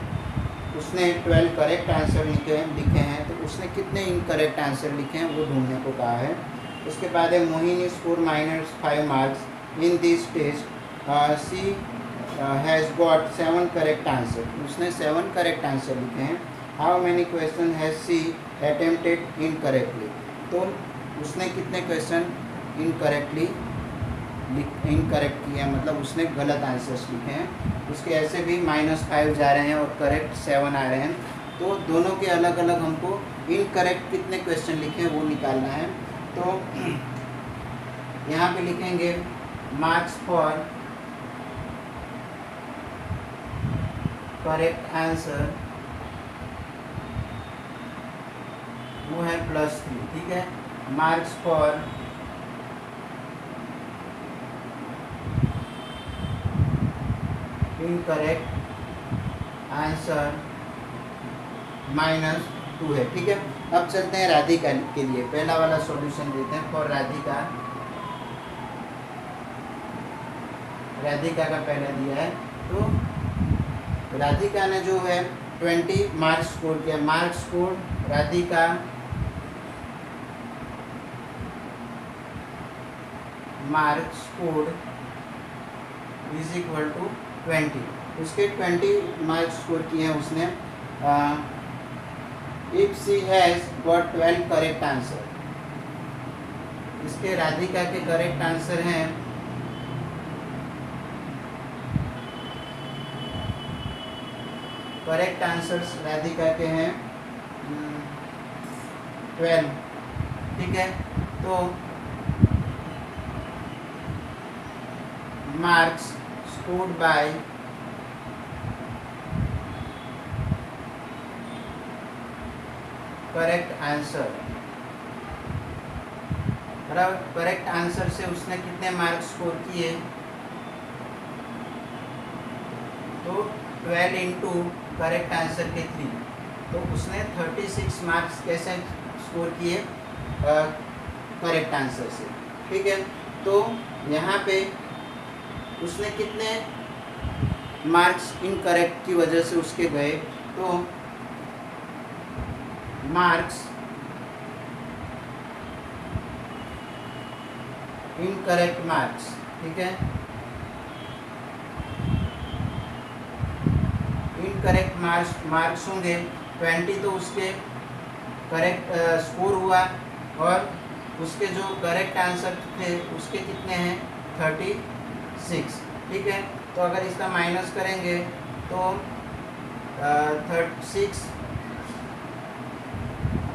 उसने 12 करेक्ट आंसर लिखे हैं, तो उसने कितने इनकरेक्ट आंसर लिखे हैं वो ढूंढने को कहा है। उसके बाद है Mohini score -5 marks in this test, she has got 7 correct answer, उसने 7 करेक्ट आंसर लिखे हैं। How many question has she attempted incorrectly, तो उसने कितने क्वेश्चन इनकरेक्ट किए हैं, मतलब उसने गलत आंसर्स लिखे हैं। उसके ऐसे भी -5 जा रहे हैं और करेक्ट 7 आ रहे हैं, तो दोनों के अलग अलग हमको इनकरेक्ट कितने क्वेश्चन लिखे हैं वो निकालना है। तो यहाँ पे लिखेंगे मार्क्स फॉर करेक्ट आंसर वो है +3। ठीक है, मार्क्स फॉर इनकरेक्ट आंसर -2 है। ठीक है, अब चलते हैं राधिका के लिए, पहला वाला सॉल्यूशन देते हैं फॉर राधिका। राधिका का पहला दिया है, तो राधिका ने जो है 20 मार्क्स स्कोर किया। Marks score Radhika marks score is equal to 20, उसके 20 मार्क्स स्कोर किए हैं उसने। If she has got 12 correct answer, इसके राधिका के करेक्ट आंसर हैं करेक्ट आंसर्स राधिका के हैं 12। ठीक है, तो marks scored by correct answer, correct answer से उसने कितने मार्क्स स्कोर किए, तो 12 इंटू करेक्ट आंसर के 3, तो उसने 36 मार्क्स कैसे स्कोर किए करेक्ट आंसर से। ठीक है, तो यहाँ पे उसने कितने मार्क्स इनकरेक्ट की वजह से उसके गए, तो मार्क्स इनकरेक्ट मार्क्स, ठीक है। इनकरेक्ट मार्क्स होंगे 20, तो उसके करेक्ट स्कोर हुआ, और उसके जो करेक्ट आंसर थे उसके कितने हैं 36, ठीक है। तो अगर इसका माइनस करेंगे तो 36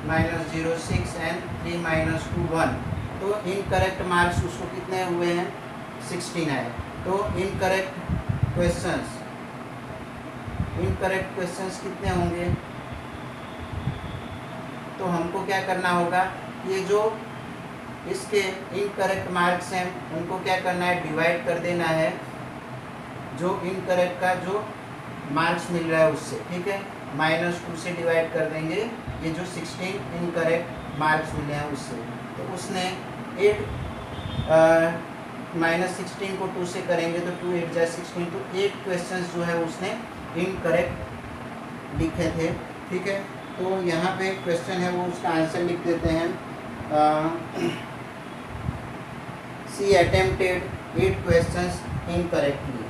माइनस 0 6 एंड 3 माइनस 2 1, तो इनकरेक्ट मार्क्स उसको कितने हुए हैं 16 आए। तो इनकरेक्ट क्वेश्चंस कितने होंगे, तो हमको क्या करना होगा, ये जो इसके इनकरेक्ट मार्क्स हैं उनको क्या करना है, डिवाइड कर देना है जो इनकरेक्ट का जो मार्क्स मिल रहा है उससे, ठीक है। -2 से डिवाइड कर देंगे ये जो 16 इनकरेक्ट मार्क्स मिले हैं उससे। तो उसने 8 -16 को 2 से करेंगे तो 2 8 जा 16, तो 8 क्वेश्चंस जो है उसने इनकरेक्ट लिखे थे, ठीक है। तो यहाँ पे क्वेश्चन है वो उसका आंसर लिख देते हैं, सी अटेम्प्टेड 8 क्वेश्चंस इनकरेक्टली।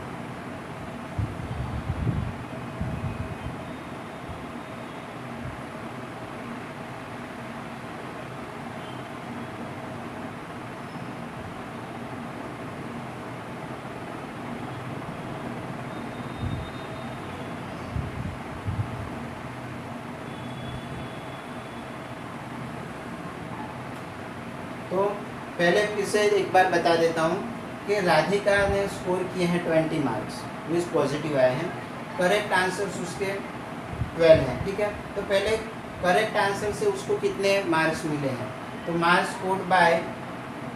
तो पहले फिर से एक बार बता देता हूँ कि राधिका ने स्कोर किए हैं 20 मार्क्स, विच पॉजिटिव आए हैं। करेक्ट आंसर्स उसके 12 हैं, ठीक है। तो पहले करेक्ट आंसर से उसको कितने मार्क्स मिले हैं, तो marks scored by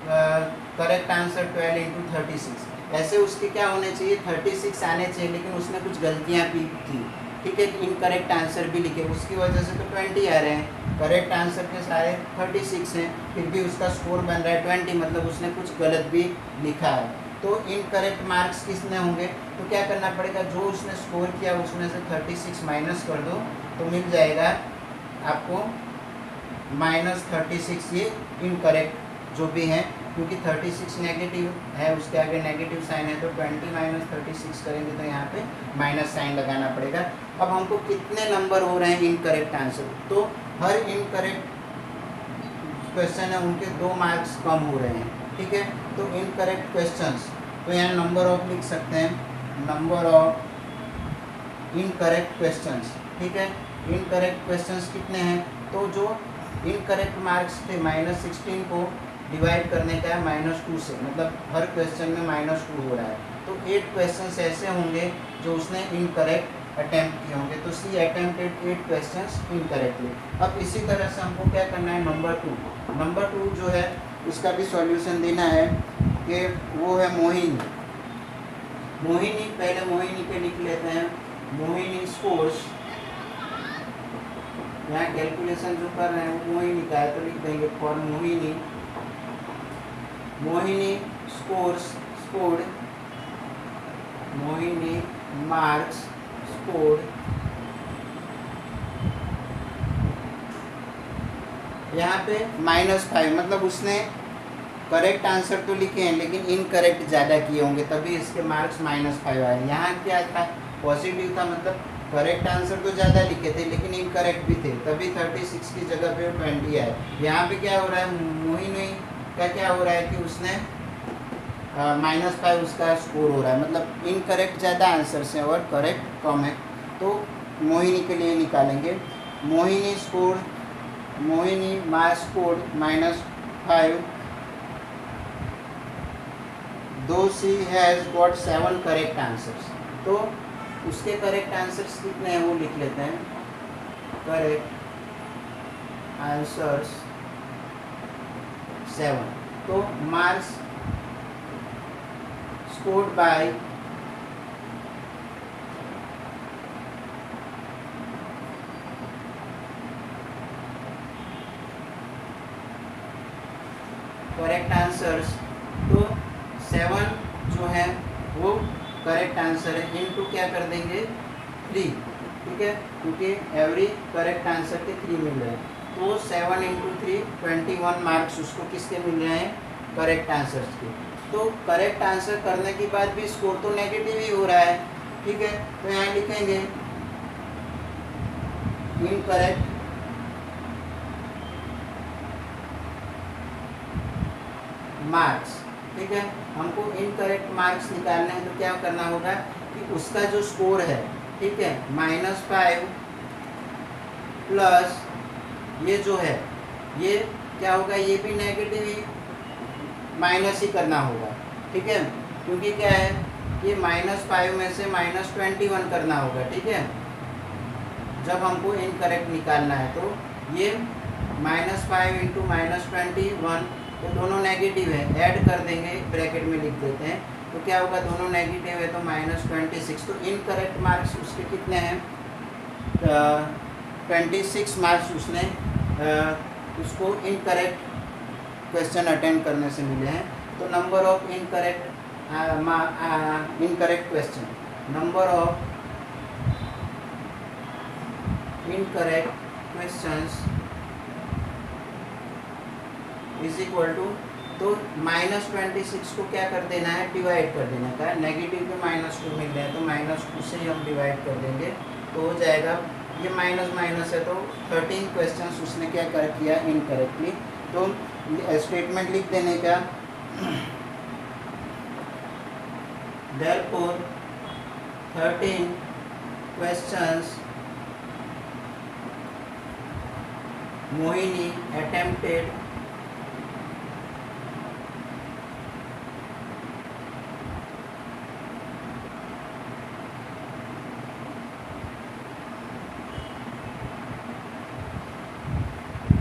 correct answer 12 × 36, ऐसे उसके क्या होने चाहिए 36 आने चाहिए, लेकिन उसने कुछ गलतियाँ भी की, ठीक है। इनकरेक्ट आंसर भी लिखे, उसकी वजह से तो 20 आ रहे हैं। करेक्ट आंसर के सारे 36 हैं, फिर भी उसका स्कोर बन रहा है 20, मतलब उसने कुछ गलत भी लिखा है। तो इनकरेक्ट मार्क्स किसने होंगे, तो क्या करना पड़ेगा, जो उसने स्कोर किया उसमें से 36 माइनस कर दो, तो मिल जाएगा आपको -36। ये इनकरेक्ट जो भी हैं, क्योंकि 36 नेगेटिव है, उसके आगे नेगेटिव साइन है, तो 20 - 36 करेंगे तो यहाँ पे माइनस साइन लगाना पड़ेगा। अब हमको कितने नंबर हो रहे हैं इनकरेक्ट आंसर, तो हर इनकरेक्ट क्वेश्चन है उनके 2 मार्क्स कम हो रहे हैं, ठीक है। तो इनकरेक्ट क्वेश्चंस, तो यहाँ नंबर ऑफ लिख सकते हैं, नंबर ऑफ इनकरेक्ट क्वेश्चंस, ठीक है। इनकरेक्ट क्वेश्चंस कितने हैं, तो जो इनकरेक्ट मार्क्स थे -16 को डिवाइड करने का है -2 से, मतलब हर क्वेश्चन में -2 हो रहा है। तो 8 क्वेश्चंस ऐसे होंगे जो उसने इनकरेक्ट अटेम्प्ट किए होंगे, तो सी अटेम्प्टेड 8 क्वेश्चंस इनकरेक्टली। अब इसी तरह से हमको क्या करना है, नंबर 2 जो है उसका भी सॉल्यूशन देना है, कि वो है मोहिनी। पहले मोहिनी पे लिख लेते हैं, मोहिनी स्कोर्स, यहाँ कैलकुलेशन जो कर रहे हैं वो मोहिनी का है, तो लिख देंगे for Mohini scored, Mohini marks scored, यहाँ पे -5, मतलब उसने करेक्ट आंसर तो लिखे हैं लेकिन इनकरेक्ट ज़्यादा किए होंगे, तभी इसके मार्क्स -5 आए। यहाँ क्या था, पॉजिटिव था, मतलब करेक्ट आंसर तो ज़्यादा लिखे थे लेकिन इनकरेक्ट भी थे, तभी 36 की जगह पे 20 आए। यहाँ पे क्या हो रहा है, मोहिनी का क्या हो रहा है कि उसने -5 उसका स्कोर हो रहा है, मतलब इनकरेक्ट ज़्यादा आंसर से और करेक्ट कम है। तो मोहिनी के लिए निकालेंगे, मोहिनी मार्क्स स्कोर्ड -5, दो she has got 7 correct answers. तो उसके करेक्ट आंसर्स कितने हैं वो लिख लेते हैं, करेक्ट आंसर्स 7। तो marks scored by correct answers, तो 7 जो है वो करेक्ट आंसर है, इनटू क्या कर देंगे 3, ठीक है, क्योंकि एवरी करेक्ट आंसर के 3 मिल रहे हैं। तो 7 × 3 21 मार्क्स उसको किसके मिल रहे हैं, करेक्ट आंसर्स के। तो करेक्ट आंसर करने के बाद भी स्कोर तो नेगेटिव ही हो रहा है, ठीक है। तो यहाँ लिखेंगे इनकरेक्ट मार्क्स, ठीक है। हमको इनकरेक्ट मार्क्स निकालने हैं, तो क्या करना होगा कि उसका जो स्कोर है, ठीक है, -5 प्लस ये जो है ये क्या होगा, ये भी नेगेटिव ही माइनस ही करना होगा, ठीक है। क्योंकि क्या है कि -5 में से -21 करना होगा, ठीक है। जब हमको इनकरेक्ट निकालना है तो ये -5 इंटू -21, तो दोनों नेगेटिव है, ऐड कर देंगे, ब्रैकेट में लिख देते हैं। तो क्या होगा, दोनों नेगेटिव है तो -26। तो इनकरेक्ट मार्क्स उसके कितने हैं, 26 मार्क्स उसने उसको इनकरेक्ट क्वेश्चन अटेंड करने से मिले हैं। तो number of incorrect question, number of incorrect questions is equal to, तो -26 को क्या कर देना है, डिवाइड कर देना है। नेगेटिव के -2 मिल रहे हैं तो -2 से ही हम डिवाइड कर देंगे, तो हो जाएगा, ये माइनस माइनस है तो 13 क्वेश्चंस उसने क्या कर किया, इनकरेक्टली। तो स्टेटमेंट लिख देने का, therefore 13 questions मोहिनी attempted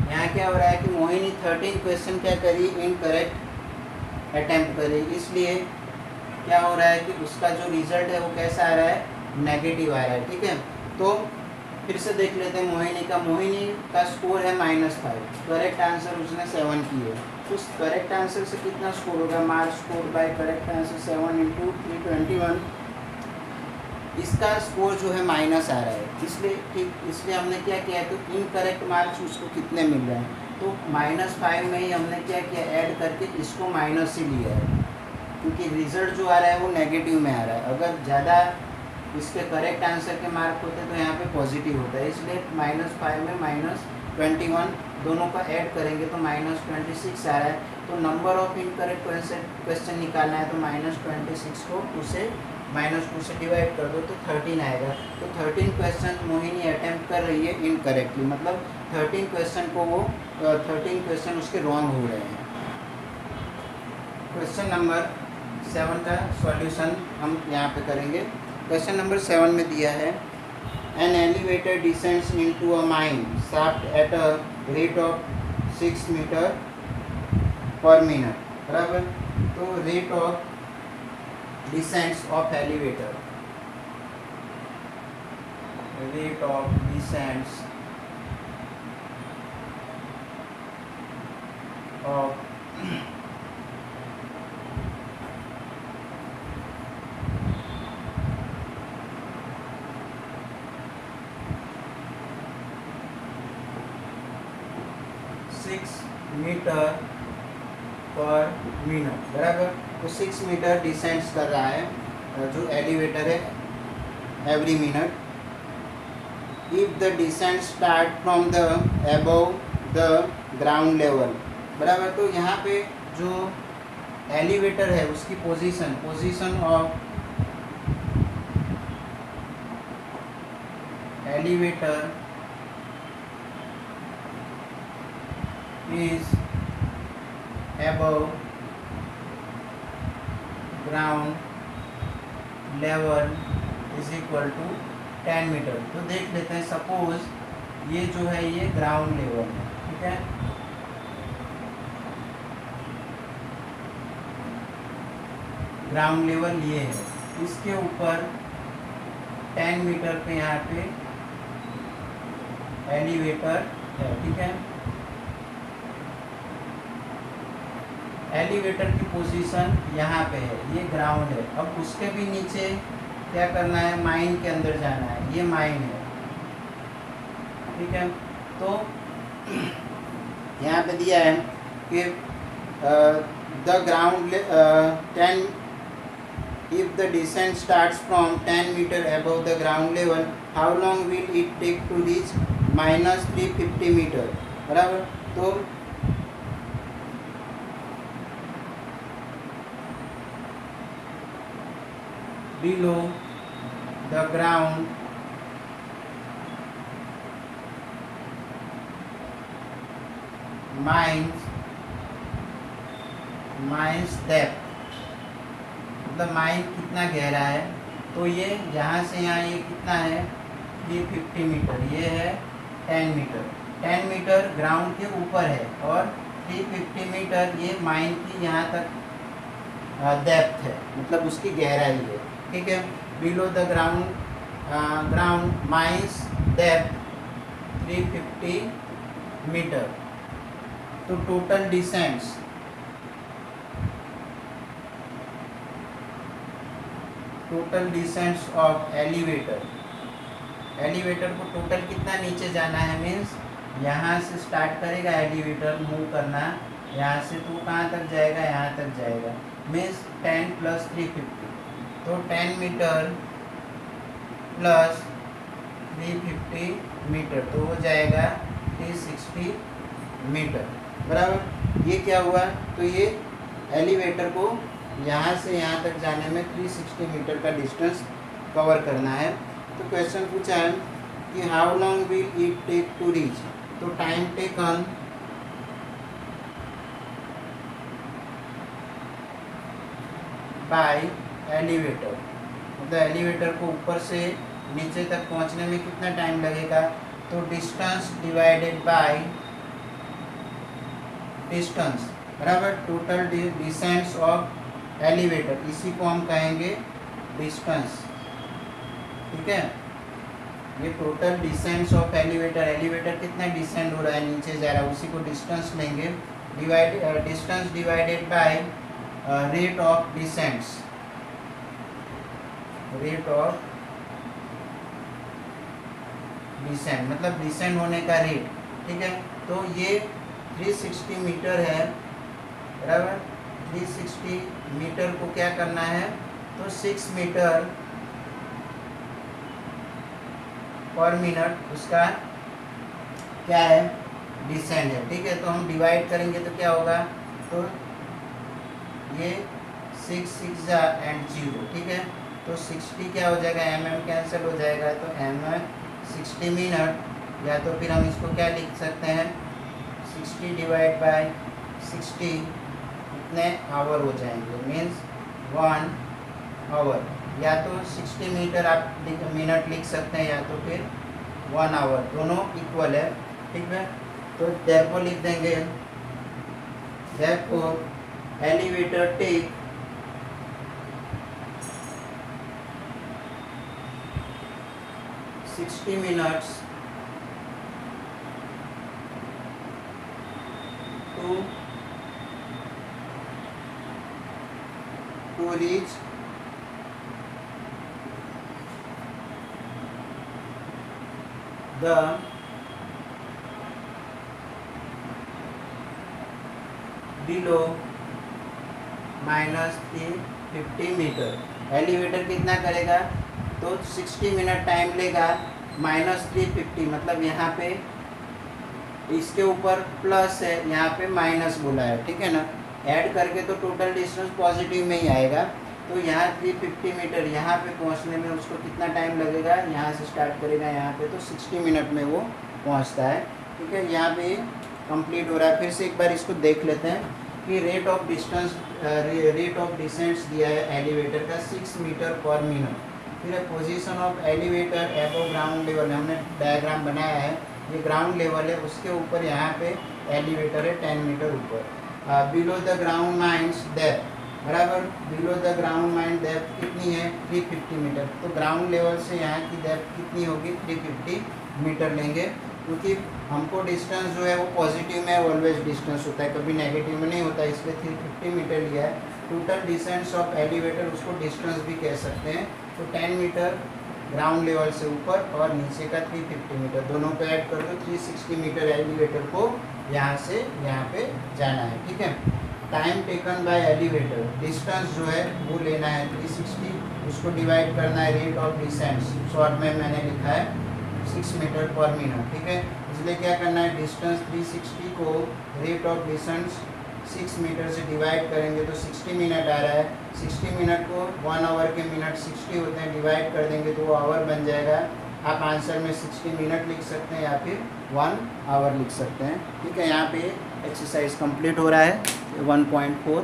यहाँ क्या हो रहा है कि मोहिनी 13 क्वेश्चन क्या करी, इनकरेक्ट अटेम्प्ट करी, इसलिए क्या हो रहा है कि उसका जो रिजल्ट है वो कैसा आ रहा है, नेगेटिव आ रहा है, ठीक है। तो फिर से देख लेते हैं मोहिनी का स्कोर है -5, करेक्ट आंसर उसने 7 की है। तो उस करेक्ट आंसर से कितना स्कोर होगा, mark score bye correct answer 7 into 321, इसका स्कोर जो है माइनस आ रहा है, इसलिए ठीक, इसलिए हमने क्या किया है, तो इनकरेक्ट मार्क्स उसको कितने मिल रहे हैं, तो -5 में ही हमने क्या किया, ऐड करके इसको माइनस ही लिया है, क्योंकि रिजल्ट जो आ रहा है वो नेगेटिव में आ रहा है। अगर ज़्यादा इसके करेक्ट आंसर के मार्क होते तो यहाँ पे पॉजिटिव होता है, इसलिए -5 में -21 दोनों का ऐड करेंगे तो -26 आ रहा है। तो नंबर ऑफ इनकरेक्ट क्वेश्चन निकालना है, तो -26 को उसे -2 से डिवाइड कर दो तो 13 आएगा। तो 13 क्वेश्चन मोहिनी अटेम्प्ट कर रही है इनकरेक्टली, मतलब 13 क्वेश्चन को वो 13 क्वेश्चन उसके रॉन्ग हो रहे हैं। क्वेश्चन नंबर 7 का सॉल्यूशन हम यहाँ पे करेंगे। क्वेश्चन नंबर 7 में दिया है, an elevator descends into a mine shaft at a rate of 6 metre per minute, बराबर। तो rate of descents of elevator, rate of descents of metre per minute, बराबर। तो 6 मीटर डिसेंट्स कर रहा है जो एलिवेटर है every minute. If the descent start from the above the ground level, बराबर। तो यहाँ पे जो एलिवेटर है उसकी position of elevator is above ground level is equal to 10 metre. तो देख लेते हैं, सपोज ये जो है ये ग्राउंड लेवल है, ठीक है। ग्राउंड लेवल ये है, इसके ऊपर 10 मीटर पे यहाँ पे एलिवेटर है, ठीक है। एलिवेटर की पोजीशन यहाँ पे है, ये ग्राउंड है। अब उसके भी नीचे क्या करना है, माइन के अंदर जाना है, ये माइन है, ठीक है। तो यहाँ पे दिया है कि the ground 10 if the descent starts from 10 meter above the ground level, how long will it take to reach -350 metre, बराबर। तो below the ground mines depth, मतलब माइन कितना गहरा है, तो ये यहाँ से यहाँ ये कितना है 350 मीटर, ये है 10 मीटर। 10 मीटर ग्राउंड के ऊपर है और 350 मीटर ये माइन की यहाँ तक डेप्थ है, मतलब उसकी गहराई है, ठीक है। Below the ground mines depth 350 metre. तो टोटल डिसेंट्स ऑफ एलिवेटर को टोटल कितना नीचे जाना है, मीन्स यहाँ से स्टार्ट करेगा एलिवेटर मूव करना, यहाँ से तो कहाँ तक जाएगा, यहाँ तक जाएगा, मीन्स 10 + 350, तो 10 मीटर प्लस 350 मीटर तो हो जाएगा 360 मीटर, बराबर। ये क्या हुआ, तो ये एलिवेटर को यहाँ से यहाँ तक जाने में 360 मीटर का डिस्टेंस कवर करना है। तो क्वेश्चन पूछा है कि how long will it take to reach, तो टाइम टेकन बाय एलिवेटर, मतलब एलिवेटर को ऊपर से नीचे तक पहुँचने में कितना टाइम लगेगा, तो डिस्टेंस डिवाइडेड बाय डिस्टेंस, बराबर टोटल डिसेंट्स ऑफ एलिवेटर, इसी को हम कहेंगे डिस्टेंस, ठीक है। ये टोटल डिसेंट्स ऑफ एलिवेटर कितना डिसेंड हो रहा है, नीचे जा रहा है, उसी को डिस्टेंस लेंगे, distance divided by rate of descents, rate of descend मतलब डिसेंड होने का रेट, ठीक है। तो ये 360 मीटर है, बराबर। 360 मीटर को क्या करना है, तो 6 मीटर पर मिनट उसका क्या है, डिसेंड है, ठीक है। तो हम डिवाइड करेंगे तो क्या होगा, तो ये 6 6 एंड 0, ठीक है। तो 60 क्या हो जाएगा, mm कैंसिल हो जाएगा, तो mm 60 मिनट, या तो फिर हम इसको क्या लिख सकते हैं, 60 डिवाइड बाय 60 इतने आवर हो जाएंगे, मीन्स 1 आवर, या तो 60 मीटर आप मिनट लिख सकते हैं, या तो फिर 1 आवर, दोनों इक्वल है, ठीक है। तो देयरफॉर लिख देंगे, therefore elevator take 60 minutes to reach the below -350 metre. Elevator कितना करेगा, तो 60 मिनट टाइम लेगा, -350 मतलब यहाँ पे इसके ऊपर प्लस है, यहाँ पे माइनस बोला है, ठीक है ना। ऐड करके तो टोटल डिस्टेंस पॉजिटिव में ही आएगा। तो यहाँ 350 मीटर यहाँ पे पहुँचने में उसको कितना टाइम लगेगा, यहाँ से स्टार्ट करेगा यहाँ पे, तो 60 मिनट में वो पहुँचता है, ठीक है। यहाँ पे कंप्लीट हो रहा है। फिर से एक बार इसको देख लेते हैं कि रेट ऑफ डिसेंट्स दिया है एलिवेटर का 6 मीटर पर मिनट। फिर position of elevator above ground level, हमने डायग्राम बनाया है, ये ग्राउंड लेवल है, उसके ऊपर यहाँ पे एलिवेटर है 10 मीटर ऊपर। Below the ground mines depth, बराबर below the ground mines depth कितनी है, 350 मीटर। तो ग्राउंड लेवल से यहाँ की डेप्थ कितनी होगी, 350 मीटर लेंगे, क्योंकि हमको डिस्टेंस जो है वो पॉजिटिव में ऑलवेज डिस्टेंस होता है, कभी नेगेटिव में नहीं होता, इसलिए 350 मीटर लिया है। टोटल डिसेंट्स ऑफ एलिवेटर, उसको डिस्टेंस भी कह सकते हैं। तो 10 मीटर ग्राउंड लेवल से ऊपर और नीचे का 350 मीटर, दोनों पे ऐड कर दो, 360 मीटर एलिवेटर को यहाँ से यहाँ पे जाना है, ठीक है। Time taken by elevator, distance जो है वो लेना है 360, उसको डिवाइड करना है रेट ऑफ डिसेंट, शॉर्ट में मैंने लिखा है 6 मीटर पर मिनट, ठीक है। इसलिए क्या करना है, डिस्टेंस 360 को रेट ऑफ डिसेंट 6 मीटर से डिवाइड करेंगे तो 60 मिनट आ रहा है। 60 मिनट को 1 आवर के मिनट 60 होते हैं, डिवाइड कर देंगे तो वो आवर बन जाएगा। आप आंसर में 60 मिनट लिख सकते हैं या फिर 1 आवर लिख सकते हैं, ठीक है। यहाँ पे एक्सरसाइज कंप्लीट हो रहा है 1.4।